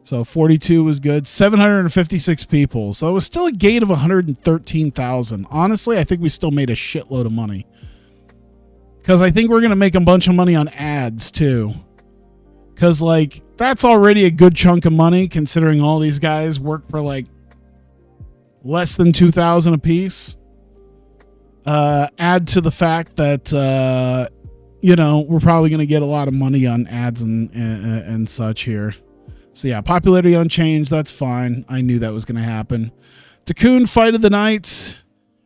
So 42 was good. 756 people. So it was still a gate of 113,000. Honestly, I think we still made a shitload of money. Because I think we're going to make a bunch of money on ads too. Because like that's already a good chunk of money considering all these guys work for like less than 2,000 a piece. Add to the fact that we're probably going to get a lot of money on ads and such here. So yeah, popularity unchanged. That's fine. I knew that was going to happen. DeCoon fight of the night.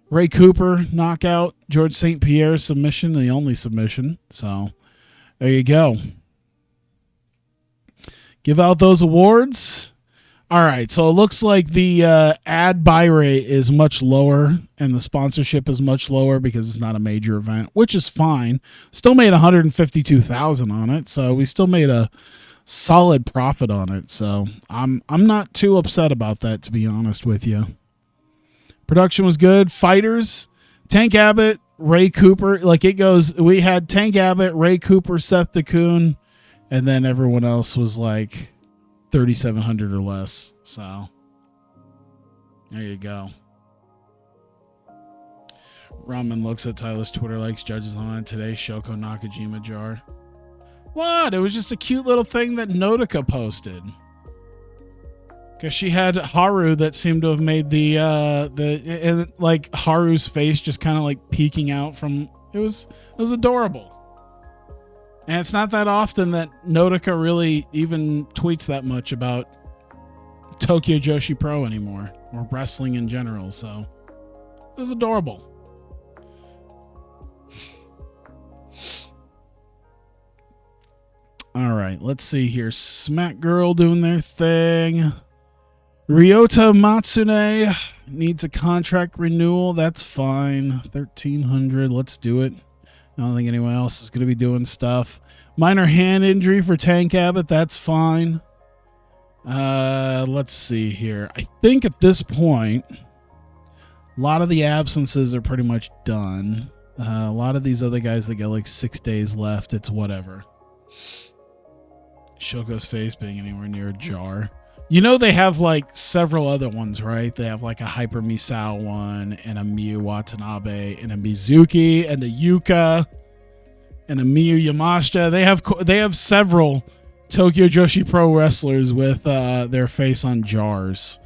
Ray Cooper knockout. George St. Pierre submission, the only submission. So there you go. Give out those awards. All right, so it looks like the ad buy rate is much lower and the sponsorship is much lower because it's not a major event, which is fine. Still made $152,000 on it, so we still made a solid profit on it. So I'm not too upset about that, to be honest with you. Production was good. Fighters, Tank Abbott, Ray Cooper. Like it goes, we had Tank Abbott, Ray Cooper, Seth DeCoon, and then everyone else was like 3,700 or less. So there you go. Ramen looks at Tyler's Twitter likes judges on it today. Shoko Nakajima jar. What? It was just a cute little thing that Notica posted. Because she had Haru that seemed to have made like Haru's face just kind of like peeking out from. It was adorable. And it's not that often that Notica really even tweets that much about Tokyo Joshi Pro anymore, or wrestling in general. So it was adorable. All right, let's see here. Smack Girl doing their thing. Ryota Matsune needs a contract renewal. That's fine. 1,300. Let's do it. I don't think anyone else is going to be doing stuff. Minor hand injury for Tank Abbott. That's fine. Let's see here. I think at this point, a lot of the absences are pretty much done. A lot of these other guys that get like 6 days left, it's whatever. Shoko's face being anywhere near a jar. You know they have like several other ones, right? They have like a Hyper Misao one, and a Miyu Watanabe, and a Mizuki, and a Yuka, and a Miyu Yamashita. They have several Tokyo Joshi Pro wrestlers with their face on jars.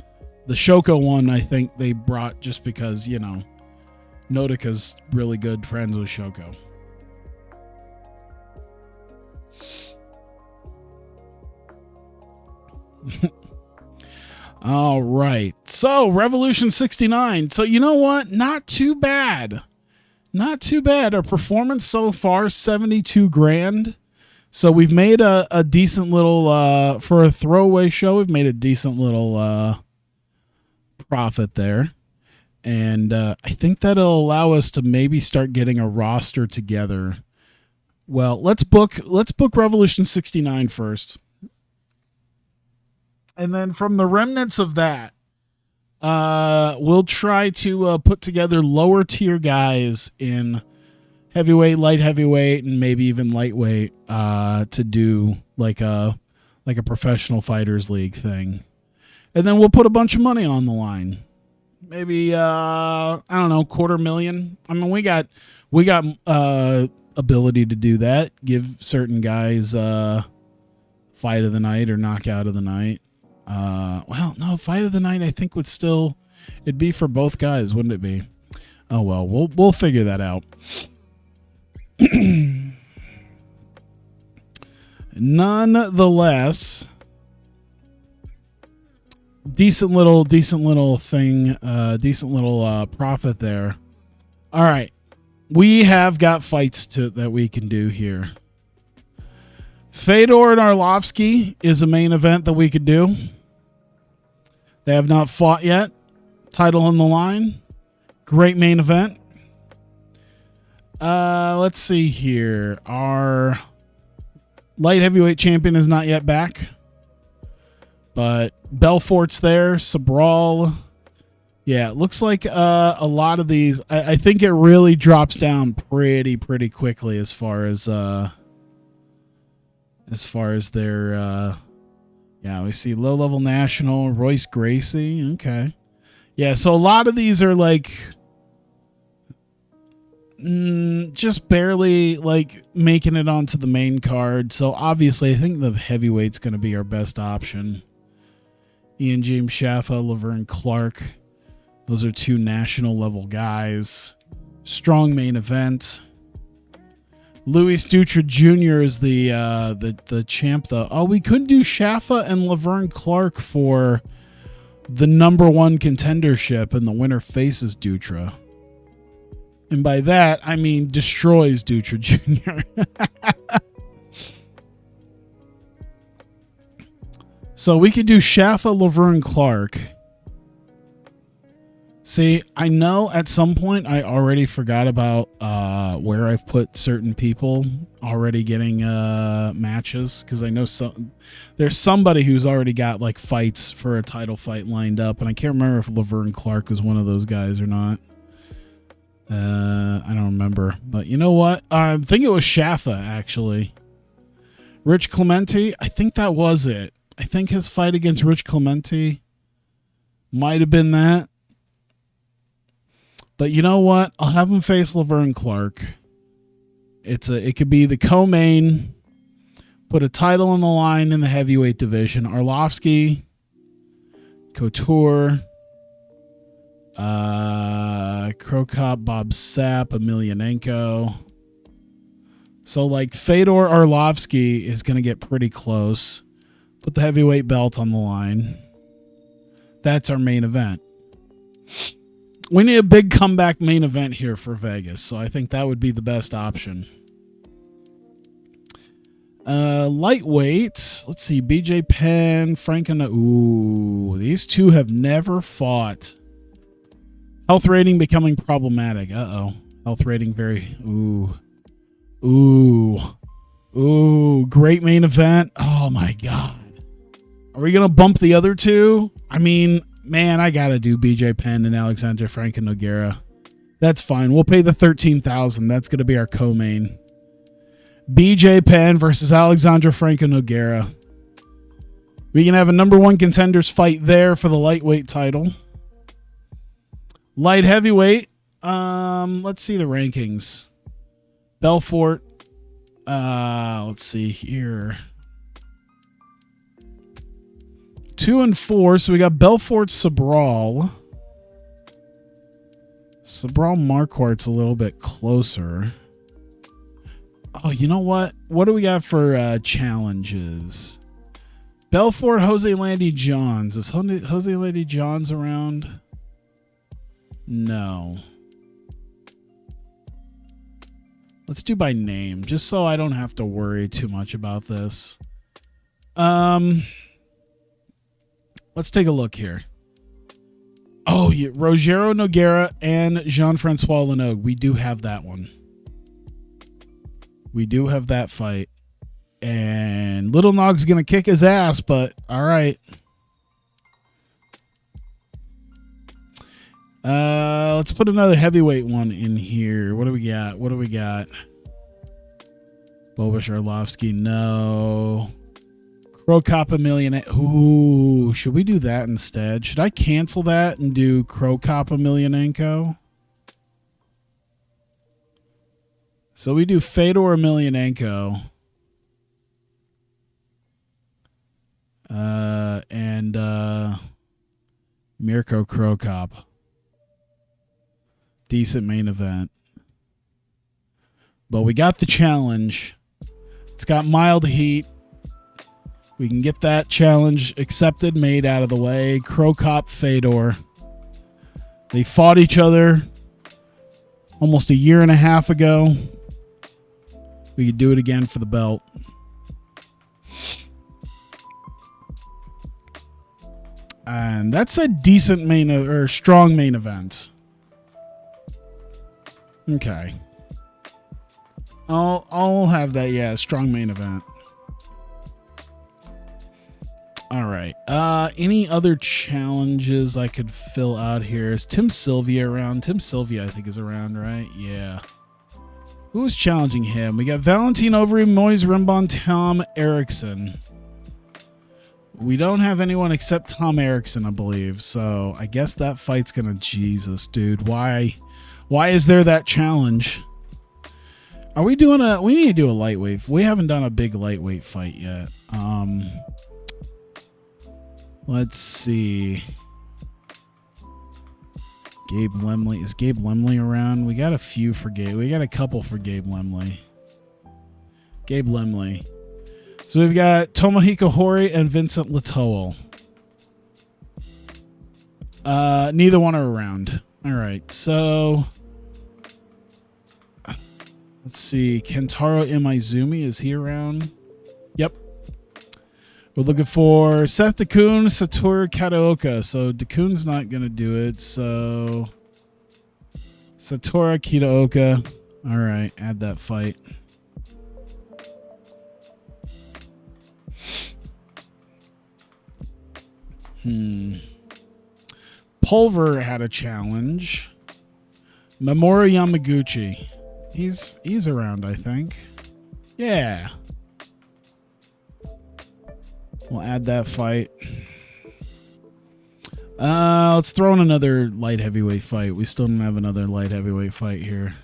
The Shoko one, I think they brought just because, you know, Notica's really good friends with Shoko. All right. So, Revolution 69. So, you know what? Not too bad. Not too bad. Our performance so far, 72 grand. So, we've made a decent little, for a throwaway show, we've made a decent little profit there. And I think that'll allow us to maybe start getting a roster together. Well, let's book Revolution 69 first. And then from the remnants of that, we'll try to put together lower tier guys in heavyweight, light heavyweight, and maybe even lightweight to do like a professional fighters league thing. And then we'll put a bunch of money on the line. Maybe I don't know, $250,000. I mean, we got ability to do that. Give certain guys fight of the night or knockout of the night. Well, no, fight of the night I think it'd be for both guys, wouldn't it be? Oh well, we'll figure that out. Nonetheless, decent little thing, decent little profit there. All right, we have got fights that we can do here. Fedor and Arlovsky is a main event that we could do. They have not fought yet. Title on the line. Great main event. Let's see here. Our light heavyweight champion is not yet back. But Belfort's there. Sobral. Yeah, it looks like a lot of these. I think it really drops down pretty quickly as far as their yeah, we see low level national Royce Gracie. Okay. Yeah, so a lot of these are like just barely like making it onto the main card. So obviously I think the heavyweight's going to be our best option. Ian James Shaffa, Laverne Clark. Those are two national level guys. Strong main event. Luis Dutra Jr. is the champ, though. Oh, we could do Shaffa and Laverne Clark for the #1 contendership, and the winner faces Dutra. And by that, I mean destroys Dutra Jr. So we could do Shaffa, Laverne Clark. See, I know at some point I already forgot about where I've put certain people already getting matches, because I know there's somebody who's already got like fights for a title fight lined up, and I can't remember if Laverne Clark was one of those guys or not. I don't remember, but you know what? I think it was Shaffa, actually. Rich Clemente, I think that was it. I think his fight against Rich Clemente might have been that. But you know what? I'll have him face Laverne Clark. It could be the co-main. Put a title on the line in the heavyweight division. Arlovsky, Couture, Krokop, Bob Sapp, Emelianenko. So like Fedor Arlovsky is going to get pretty close. Put the heavyweight belt on the line. That's our main event. We need a big comeback main event here for Vegas, so I think that would be the best option. Lightweight. Let's see. BJ Penn, Franken. Ooh, these two have never fought. Health rating becoming problematic. Uh-oh. Health rating very. Ooh. Great main event. Oh, my God. Are we going to bump the other two? I mean, man, I got to do BJ Penn and Alexander Franken Nogueira. That's fine. We'll pay the $13,000. That's going to be our co-main. BJ Penn versus Alexander Franken Nogueira. We can have a number one contenders fight there for the lightweight title. Light heavyweight. Let's see the rankings. Belfort. Let's see here. 2 and 4. So we got Belfort, Sobral. Sobral Marquardt's a little bit closer. Oh, you know what? What do we got for challenges? Belfort, Jose Landy Johns. Is Jose Landy Johns around? No. Let's do by name, just so I don't have to worry too much about this. Let's take a look here. Oh, yeah, Rogério Nogueira and Jean-Francois Lenogue. We do have that one. We do have that fight. And Little Nog's going to kick his ass, but all right. Let's put another heavyweight one in here. What do we got? Bobish Arlovsky, no. Krokop Emelianenko. Ooh, should we do that instead? Should I cancel that and do Krokop Emelianenko? So we do Fedor Emelianenko. And Mirko Krokop. Decent main event. But we got the challenge. It's got mild heat. We can get that challenge accepted, made out of the way. Krokop, Fedor. They fought each other almost a year and a half ago. We could do it again for the belt. And that's a decent strong main event. Okay. I'll have that, yeah, strong main event. All right. Any other challenges I could fill out here? Is Tim Sylvia around? Tim Sylvia, I think, is around, right? Yeah. Who's challenging him? We got Valentin Overeem, Moise Rimbon, Tom Erickson. We don't have anyone except Tom Erickson, I believe. So I guess that fight's gonna. Jesus, dude. Why is there that challenge? Are we doing we need to do a lightweight. We haven't done a big lightweight fight yet. Let's see. Gabe Lemley. Is Gabe Lemley around? We got a few for Gabe. We got a couple for Gabe Lemley. Gabe Lemley. So we've got Tomohiko Hori and Vincent Latoil. Neither one are around. All right, so let's see. Kentaro Imaizumi, is he around? Yep. We're looking for Seth Dakun, Satoru Kataoka. So Dakun's not going to do it. So Satoru Kitaoka. All right, add that fight. Pulver had a challenge. Mamoru Yamaguchi. He's around, I think. Yeah. We'll add that fight. Let's throw in another light heavyweight fight. We still don't have another light heavyweight fight here.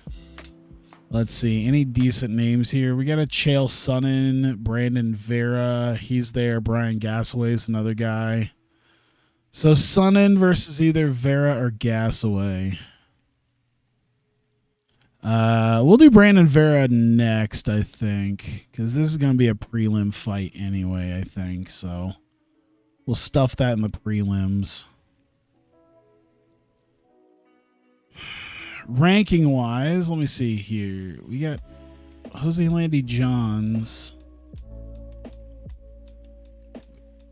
Let's see. Any decent names here? We got a Chael Sonnen, Brandon Vera. He's there. Brian Gasaway's another guy. So Sonnen versus either Vera or Gasaway. We'll do Brandon Vera next, I think, because this is going to be a prelim fight anyway, I think. So we'll stuff that in the prelims. Ranking wise, let me see here. We got Jose Landy Johns,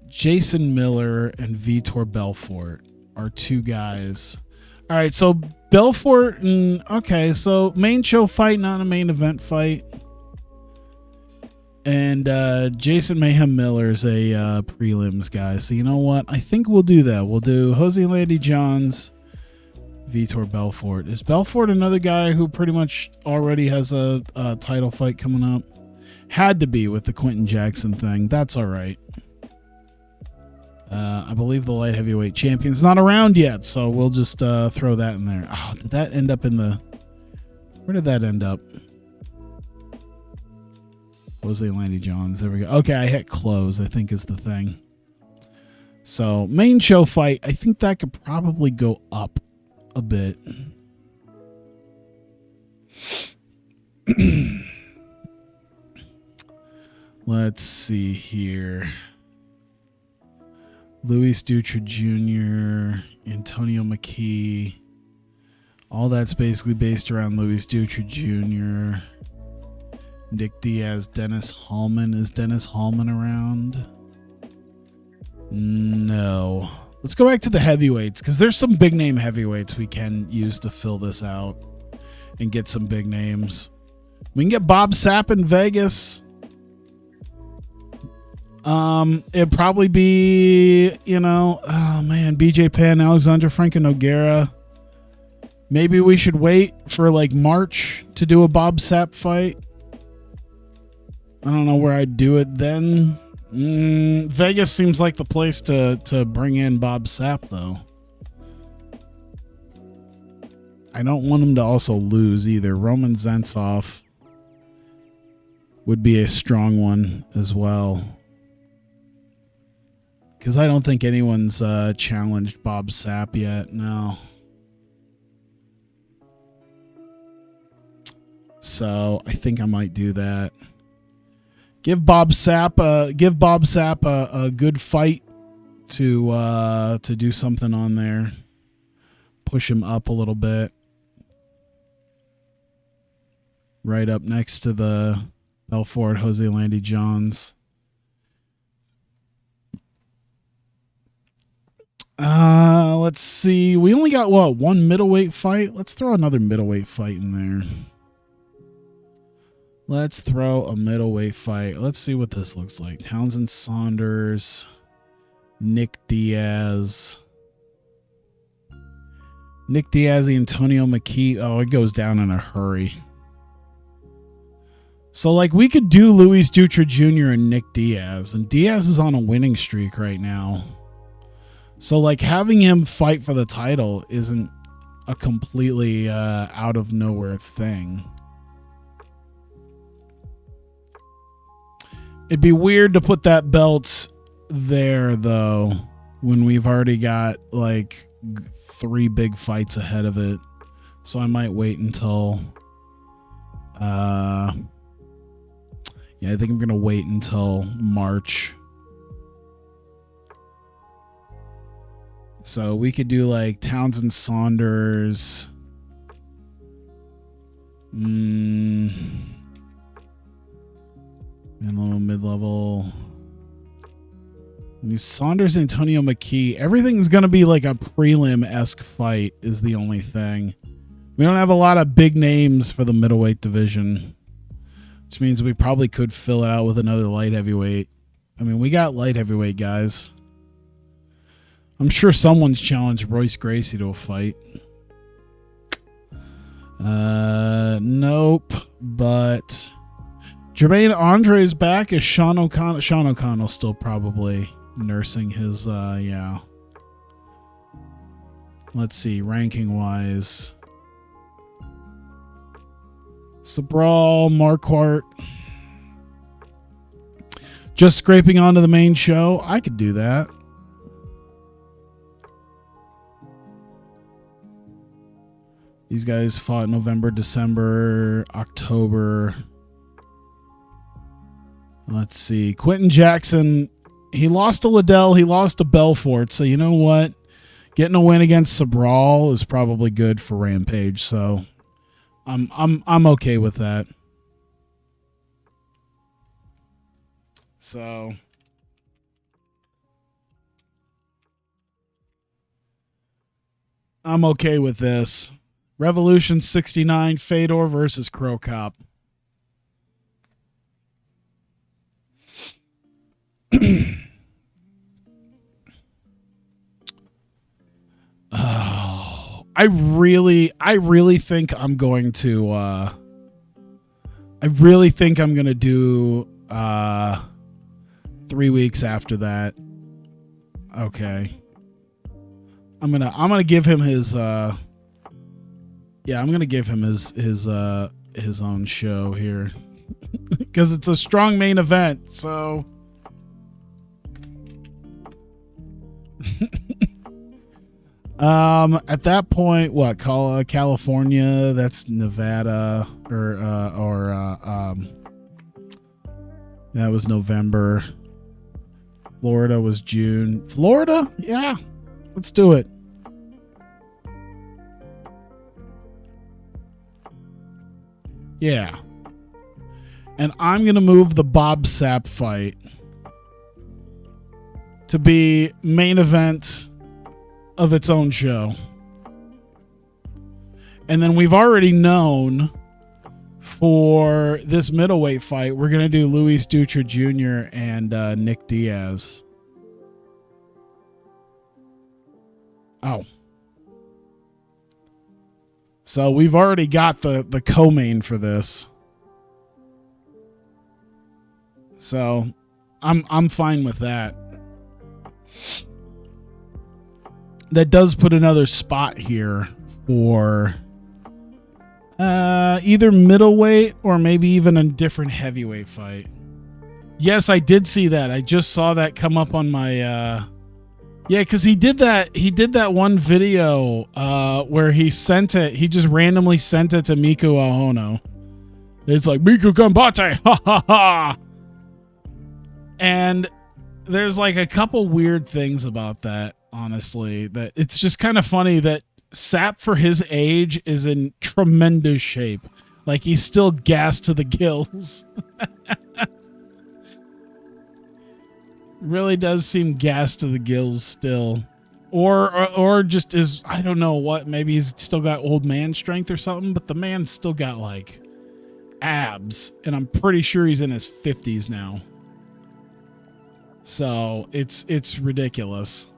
Jason Miller, and Vitor Belfort are two guys. All right, so Belfort and okay, so main show fight, not a main event fight. And Jason Mayhem Miller's a prelims guy. So you know what? I think we'll do that. We'll do Jose Landy Johns, Vitor Belfort. Is Belfort another guy who pretty much already has a title fight coming up? Had to be with the Quentin Jackson thing. That's all right. I believe the light heavyweight champion's not around yet, so we'll just throw that in there. Oh, did that end up in the... Where did that end up? Jose Landy Johns. There we go. Okay, I hit close, I think is the thing. So, main show fight. I think that could probably go up a bit. Let's see here. Luis Dutra Jr., Antonio McKee. All that's basically based around Luis Dutra Jr. Nick Diaz, Dennis Hallman. Is Dennis Hallman around? No. Let's go back to the heavyweights, because there's some big name heavyweights we can use to fill this out and get some big names. We can get Bob Sapp in Vegas. It'd probably be, oh man, BJ Penn, Alexander Franco Nogueira. Maybe we should wait for like March to do a Bob Sapp fight. I don't know where I'd do it then. Vegas seems like the place to bring in Bob Sapp, though. I don't want him to also lose either. Roman Zentzoff would be a strong one as well. Because I don't think anyone's challenged Bob Sapp yet. No. So I think I might do that. Give Bob Sapp a good fight to do something on there. Push him up a little bit. Right up next to the Belfort Jose Landy Johns. Let's see. We only got one middleweight fight. Let's throw another middleweight fight in there. Let's throw a middleweight fight. Let's see what this looks like. Townsend Saunders, Nick Diaz, Antonio McKee. Oh, it goes down in a hurry. So, like, we could do Luis Dutra Jr. and Nick Diaz, and Diaz is on a winning streak right now. So, like, having him fight for the title isn't a completely out of nowhere thing. It'd be weird to put that belt there, though, when we've already got, like, 3 big fights ahead of it. So I might wait until... yeah, I think I'm going to wait until March. So we could do, like, Townsend Saunders... Mid-level. New Saunders, Antonio McKee. Everything's going to be like a prelim-esque fight is the only thing. We don't have a lot of big names for the middleweight division, which means we probably could fill it out with another light heavyweight. I mean, we got light heavyweight guys. I'm sure someone's challenged Royce Gracie to a fight. Nope, but... Jermaine Andre's back. Is Sean O'Connell? Sean O'Connell's still probably nursing his, yeah. Let's see, ranking-wise. Sabral, Marquardt. Just scraping onto the main show. I could do that. These guys fought November, December, October. Let's see. Quentin Jackson, he lost to Liddell. He lost to Belfort. So you know what? Getting a win against Sabral is probably good for Rampage. So I'm okay with that. So I'm okay with this. Revolution 69, Fedor versus Crow Cop. Oh, I really think I'm going to do 3 weeks after that. Okay. I'm gonna give him his I'm gonna give him his own show here. Because it's a strong main event, so at that point, what, California, that's Nevada, that was November. Florida was June. Florida? Yeah. Let's do it. Yeah. And I'm going to move the Bob Sapp fight to be main event of its own show. And then we've already known for this middleweight fight, we're going to do Luis Dutra Jr. and Nick Diaz. Oh. So we've already got the co-main for this. So I'm fine with that. That does put another spot here for either middleweight or maybe even a different heavyweight fight. Yes, I did see that. I just saw that come up on my yeah, because he did that one video where he just randomly sent it to Miku Ahono. It's like, Miku Gambate, ha ha ha. And there's like a couple weird things about that, honestly, that it's just kind of funny that Sapp for his age is in tremendous shape. Like he's still gassed to the gills. Really does seem gassed to the gills still. Or just is, I don't know what, maybe he's still got old man strength or something, but the man's still got like abs, and I'm pretty sure he's in his 50s now. So it's ridiculous.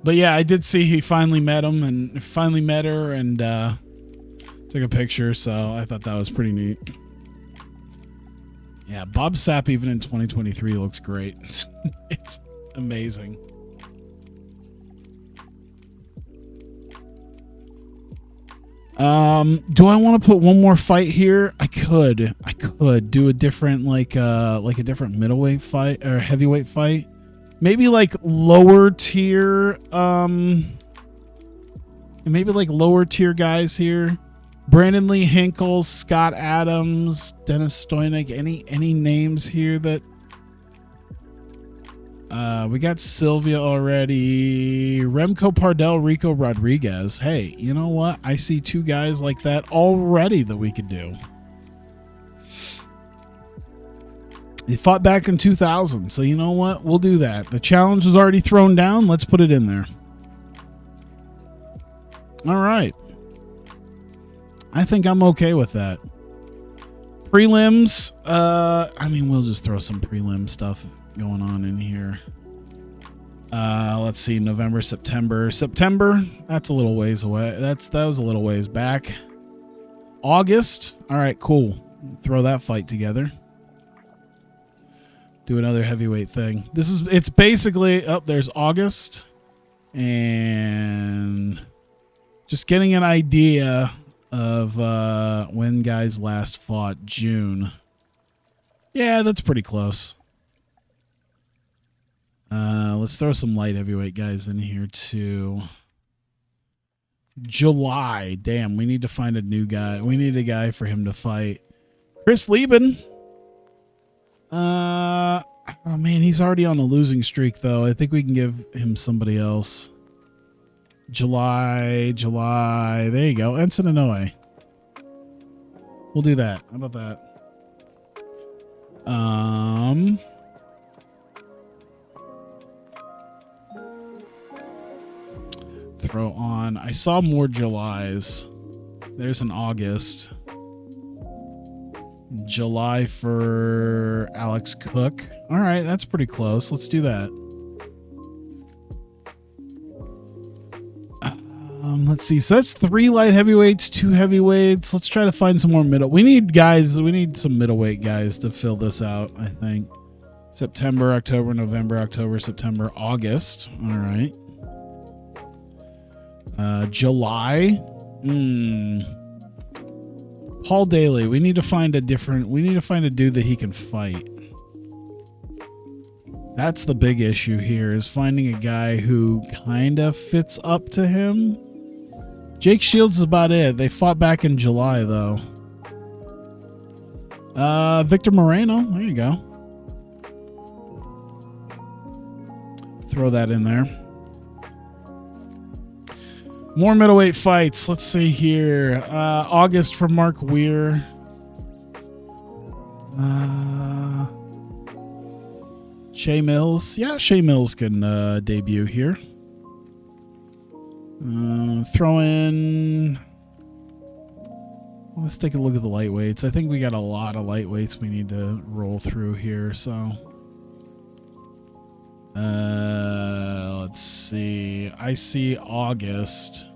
But yeah, I did see he finally met him and finally met her and took a picture, so I thought that was pretty neat. Yeah, Bob Sapp even in 2023 looks great. It's amazing. Do I want to put one more fight here? I could do a different like a different middleweight fight or heavyweight fight. Maybe like lower tier maybe like lower tier guys here. Brandon Lee Hinkle, Scott Adams, Dennis Stoynik, any names here that we got Sylvia already. Remco Pardell, Rico Rodriguez. Hey, you know what? I see two guys like that already that we could do. They fought back in 2000, so you know what? We'll do that. The challenge is already thrown down. Let's put it in there. All right. I think I'm okay with that. Prelims. I mean, we'll just throw some prelim stuff going on in here. Let's see, November, September. September, that's a little ways away. That was a little ways back. August. All right, cool. Throw that fight together. Do another heavyweight thing. It's basically, there's August. And just getting an idea of when guys last fought. June. Yeah, that's pretty close. Let's throw some light heavyweight guys in here too. July. Damn, we need to find a new guy. We need a guy for him to fight. Chris Lieben. Oh man, he's already on a losing streak though. I think we can give him somebody else. July. There you go. Enson Inoue. We'll do that. How about that? Throw on. I saw more Julys. There's an August. July for Alex Cook. All right, that's pretty close. Let's do that. Let's see. So that's 3 light heavyweights, 2 heavyweights. Let's try to find some more middle. We need guys. We need some middleweight guys to fill this out, I think. September, October, November, October, September, August. All right. July. Paul Daly. We need to find a different. We need to find a dude that he can fight. That's the big issue here, is finding a guy who kind of fits up to him. Jake Shields is about it. They fought back in July, though. Victor Moreno. There you go. Throw that in there. More middleweight fights. Let's see here. August for Mark Weir. Shea Mills. Yeah, Shea Mills can debut here. Throw in... Let's take a look at the lightweights. I think we got a lot of lightweights we need to roll through here, so... let's see. I see August.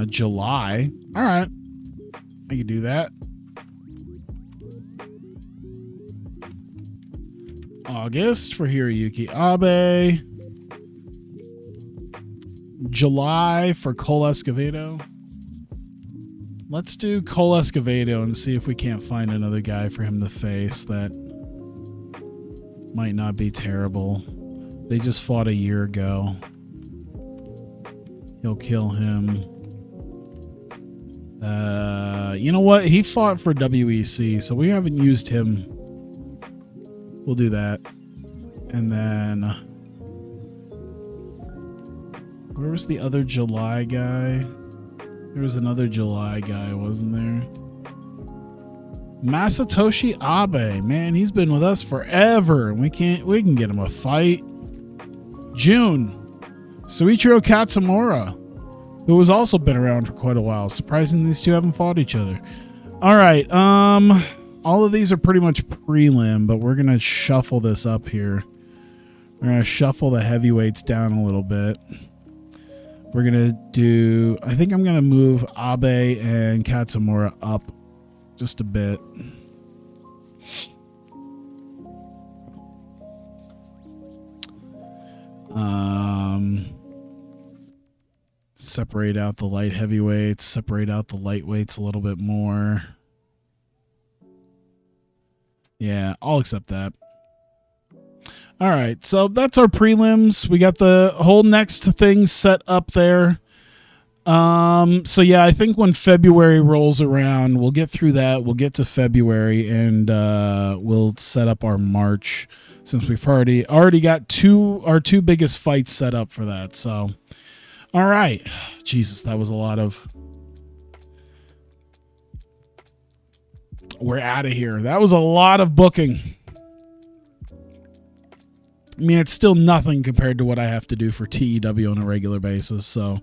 July. All right. I can do that. August for Hiroyuki Abe. July for Cole Escovedo. Let's do Cole Escovedo and see if we can't find another guy for him to face that might not be terrible. They just fought a year ago. He'll kill him. You know what? He fought for WEC, so we haven't used him. We'll do that. And then... where was the other July guy? There was another July guy, wasn't there? Masatoshi Abe. Man, he's been with us forever. We can get him a fight. June. Suichiro Katsumura, who has also been around for quite a while. Surprising these two haven't fought each other. All right. All of these are pretty much prelim, but we're going to shuffle this up here. We're going to shuffle the heavyweights down a little bit. We're going to do... I think I'm going to move Abe and Katsumura up just a bit. Separate out the light heavyweights. Separate out the lightweights a little bit more. Yeah, I'll accept that. All right, so that's our prelims. We got the whole next thing set up there. So yeah, I think when February rolls around, we'll get through that. We'll get to February, and we'll set up our March, since we've already got our two biggest fights set up for that. So, all right, Jesus, that was a lot of. We're out of here. That was a lot of booking. I mean, it's still nothing compared to what I have to do for TEW on a regular basis, so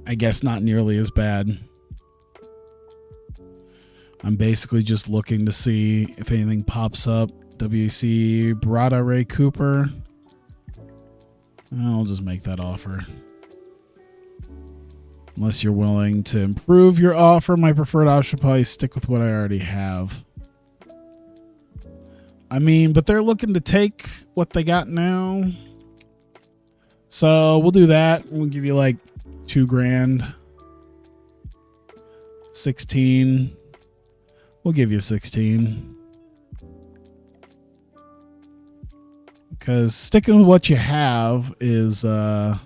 I guess not nearly as bad. I'm basically just looking to see if anything pops up. WC Barada Ray Cooper. I'll just make that offer. Unless you're willing to improve your offer, my preferred option would probably stick with what I already have. I mean, but they're looking to take what they got now. So we'll do that. We'll give you like $2,000. 16. We'll give you 16. Because sticking with what you have is there.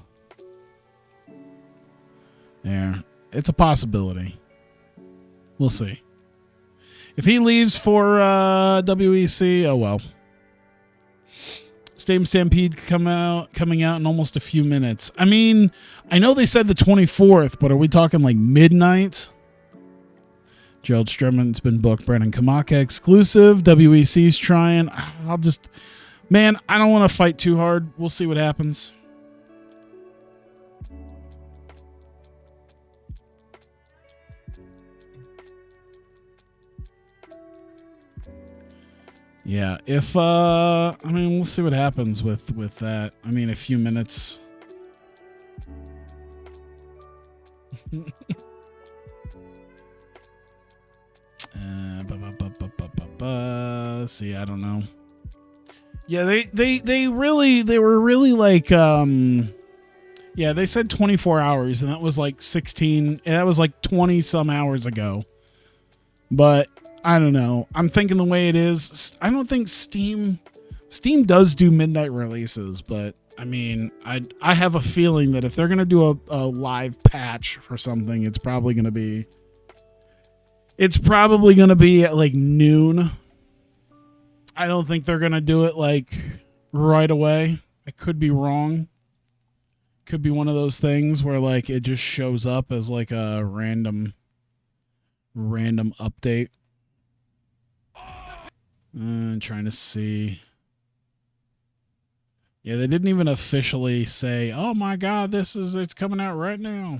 It's a possibility. We'll see. If he leaves for WEC, oh well. Stadium Stampede coming out in almost a few minutes. I mean, I know they said the 24th, but are we talking like midnight? Gerald Stremman's been booked. Brandon Kamaka exclusive. WEC's trying. Man, I don't want to fight too hard. We'll see what happens. Yeah, if I mean, we'll see what happens with that. I mean, a few minutes. See, I don't know. Yeah, they were really like yeah, they said 24 hours and that was like 16, that was like 20 some hours ago. But I don't know. I'm thinking the way it is, I don't think Steam does do midnight releases, but I mean, I have a feeling that if they're going to do a live patch for something, it's probably going to be at like noon. I don't think they're going to do it like right away. I could be wrong. Could be one of those things where like it just shows up as like a random update. Trying to see. Yeah, they didn't even officially say, "Oh my God, it's coming out right now."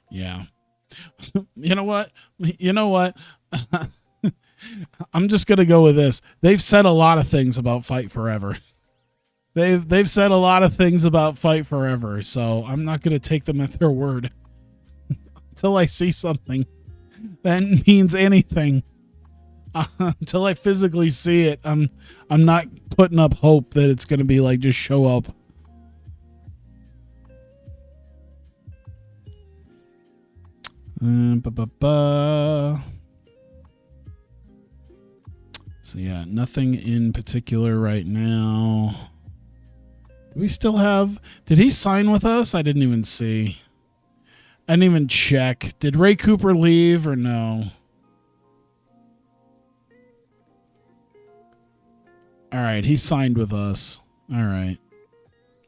Yeah. You know what? I'm just gonna go with this. They've said a lot of things about Fight Forever. They've said a lot of things about Fight Forever, so I'm not gonna take them at their word until I see something that means anything. Until I physically see it, I'm not putting up hope that it's gonna be like just show up. So yeah, nothing in particular right now. Do we still have... Did he sign with us? I didn't even see. I didn't even check. Did Ray Cooper leave or no? All right, he signed with us. All right.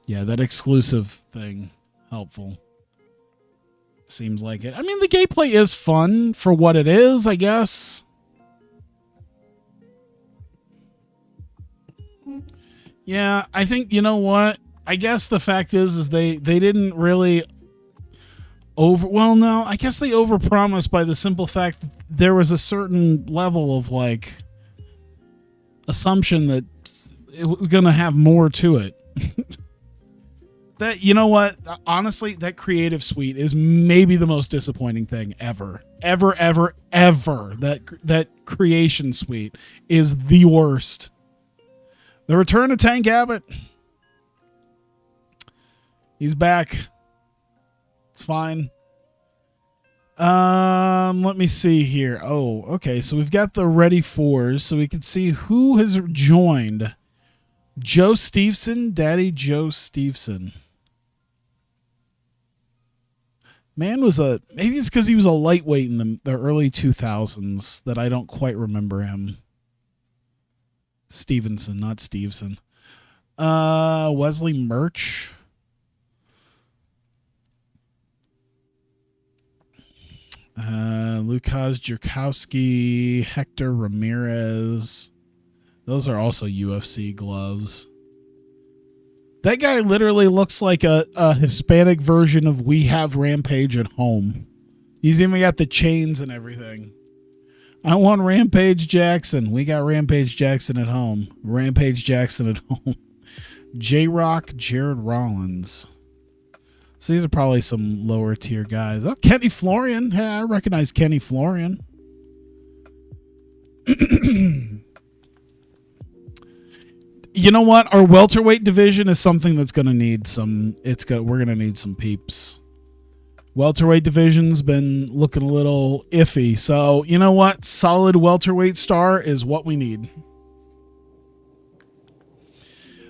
Yeah, that exclusive thing. Helpful. Seems like it. I mean, the gameplay is fun for what it is, I guess. Yeah, I think, you know what? I guess the fact is they didn't really well, no, I guess they overpromised by the simple fact that there was a certain level of like assumption that it was going to have more to it. That, you know what? Honestly, that creative suite is maybe the most disappointing thing ever. Ever. That creation suite is the worst. The return of Tank Abbott. He's back. It's fine. Let me see here. Oh, okay. So we've got the ready fours, so we can see who has joined. Joe Steveson, Daddy Joe Steveson. Man was maybe it's because he was a lightweight in the early 2000s that I don't quite remember him. Stevenson, not Steveson. Wesley Murch. Lukas Jerkowski, Hector Ramirez. Those are also UFC gloves. That guy literally looks like a Hispanic version of We Have Rampage at Home. He's even got the chains and everything. I want Rampage Jackson. We got Rampage Jackson at home. Rampage Jackson at home. J-Rock, Jared Rollins. So these are probably some lower tier guys. Oh, Kenny Florian. Hey, I recognize Kenny Florian. you know what? Our welterweight division is something that's going to need some. We're going to need some peeps. Welterweight division's been looking a little iffy. So, you know what? Solid welterweight star is what we need.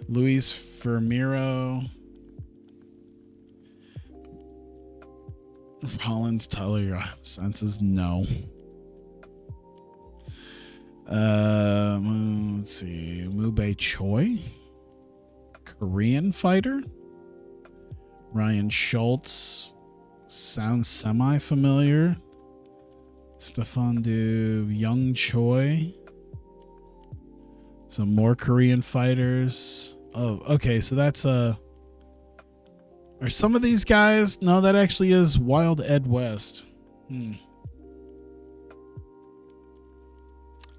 Luis Firmino. Rollins, Tyler, your senses, no. Let's see. Mube Choi. Korean fighter. Ryan Schultz. Sounds semi-familiar. Stefan Du Young Choi. Some more Korean fighters. Oh, okay. So that's are some of these guys? No, that actually is Wild Ed West.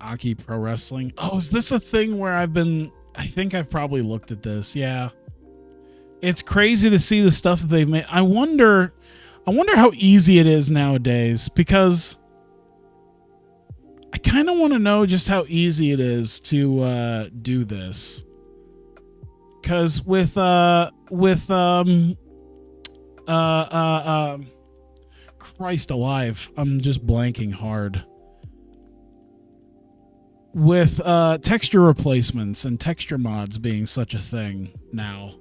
Aki Pro Wrestling. Oh, is this a thing where I think I've probably looked at this. Yeah. It's crazy to see the stuff that they've made. I wonder how easy it is nowadays, because I kind of want to know just how easy it is to do this. Because with Christ alive, I'm just blanking hard. With texture replacements and texture mods being such a thing now,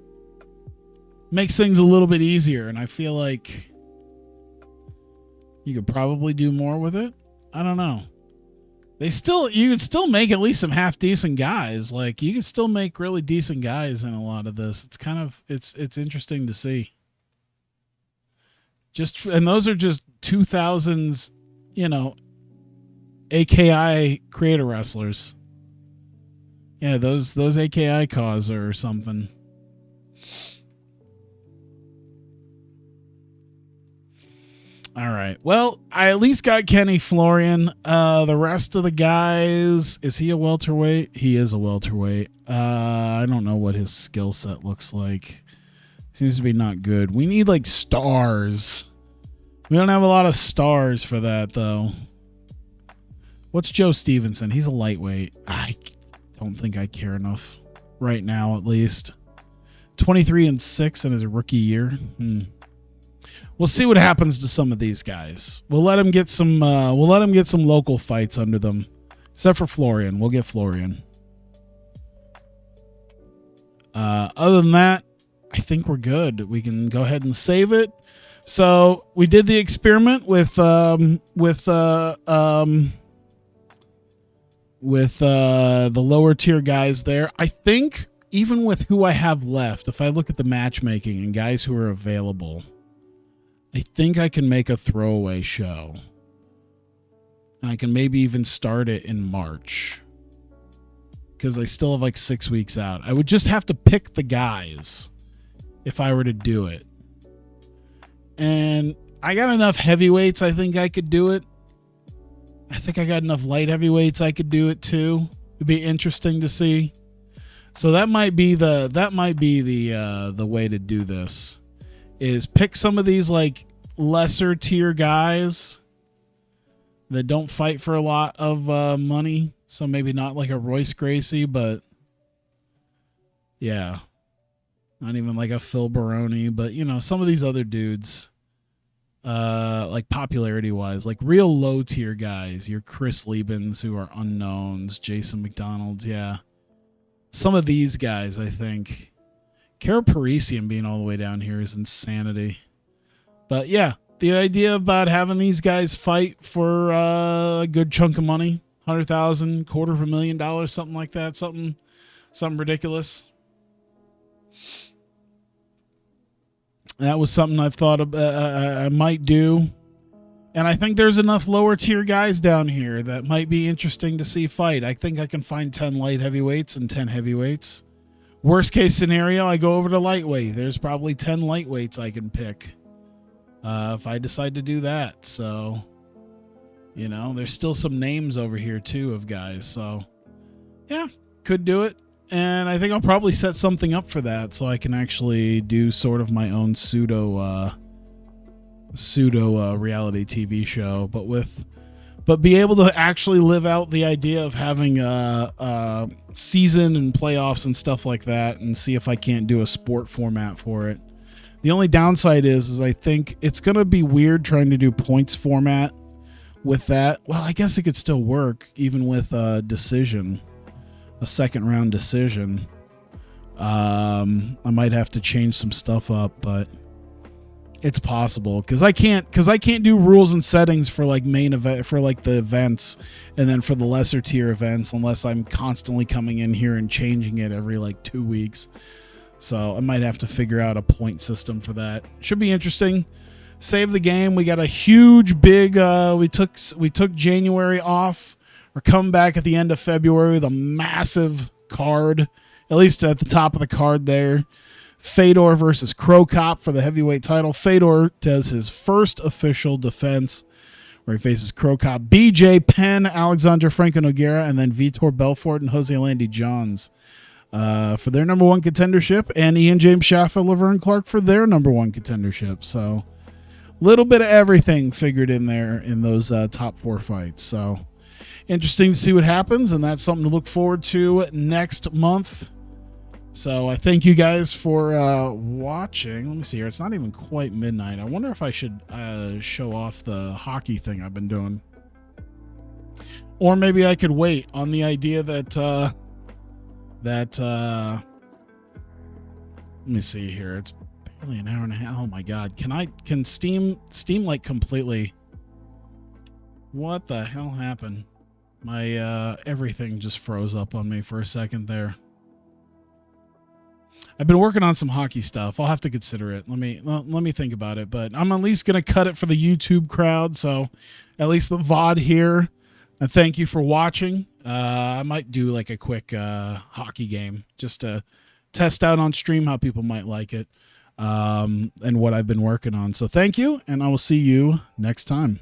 makes things a little bit easier, and I feel like you could probably do more with it. I don't know. You could still make at least some half decent guys. Like, you could still make really decent guys in a lot of this. It's kind of it's interesting to see. And those are just 2000s, AKI creator wrestlers. Yeah, those AKI cause or something. All right. Well, I at least got Kenny Florian. The rest of the guys, is he a welterweight? He is a welterweight. I don't know what his skill set looks like. Seems to be not good. We need like stars. We don't have a lot of stars for that though. What's Joe Stevenson? He's a lightweight. I don't think I care enough right now, at least. 23-6 in his rookie year. We'll see what happens to some of these guys. We'll let him get some. We'll let him get some local fights under them, except for Florian. We'll get Florian. Other than that, I think we're good. We can go ahead and save it. So we did the experiment with the lower tier guys there. I think even with who I have left, if I look at the matchmaking and guys who are available, I think I can make a throwaway show. And I can maybe even start it in March, because I still have like 6 weeks out. I would just have to pick the guys if I were to do it. And I got enough heavyweights, I think I could do it. I think I got enough light heavyweights I could do it too. It'd be interesting to see. So that might be the way to do this, is pick some of these like lesser tier guys that don't fight for a lot of money. So maybe not like a Royce Gracie, but yeah, not even like a Phil Baroni, but some of these other dudes, like popularity wise, like real low tier guys, your Chris Liebens, who are unknowns, Jason McDonald's. Yeah. Some of these guys, I think. Kara Parisian being all the way down here is insanity. But yeah, the idea about having these guys fight for a good chunk of money, $100,000, $250,000, something like that, something ridiculous. That was something I've thought I might do. And I think there's enough lower tier guys down here that might be interesting to see fight. I think I can find 10 light heavyweights and 10 heavyweights. Worst case scenario, I go over to lightweight. There's probably 10 lightweights I can pick if I decide to do that. So, there's still some names over here too of guys. So, yeah, could do it. And I think I'll probably set something up for that so I can actually do sort of my own pseudo reality TV show, but but be able to actually live out the idea of having a season and playoffs and stuff like that, and see if I can't do a sport format for it. The only downside is I think it's going to be weird trying to do points format with that. Well, I guess it could still work even with a decision, a second round decision. I might have to change some stuff up, but it's possible because I can't do rules and settings for like main event, for like the events, and then for the lesser tier events, unless I'm constantly coming in here and changing it every like 2 weeks. So I might have to figure out a point system for that. Should be interesting. Save the game. We got a huge big. We took January off. We're coming back at the end of February with a massive card, at least at the top of the card there. Fedor versus Crow Cop for the heavyweight title. Fedor does his first official defense where he faces Crow Cop, BJ Penn, Alexander Franco Nogueira, and then Vitor Belfort and Jose Landy Johns for their number one contendership, and Ian James Shaffa, Laverne Clark for their number one contendership. So a little bit of everything figured in there in those top 4 fights. So interesting to see what happens, and that's something to look forward to next month. So I thank you guys for watching. Let me see here. It's not even quite midnight. I wonder if I should show off the hockey thing I've been doing. Or maybe I could wait on the idea that let me see here. It's barely an hour and a half. Oh my god. Can Steam like completely, what the hell happened? My everything just froze up on me for a second there. I've been working on some hockey stuff. I'll have to consider it. Let me think about it, but I'm at least going to cut it for the YouTube crowd. So at least the VOD here. Thank you for watching. I might do like a quick hockey game just to test out on stream how people might like it and what I've been working on. So thank you, and I will see you next time.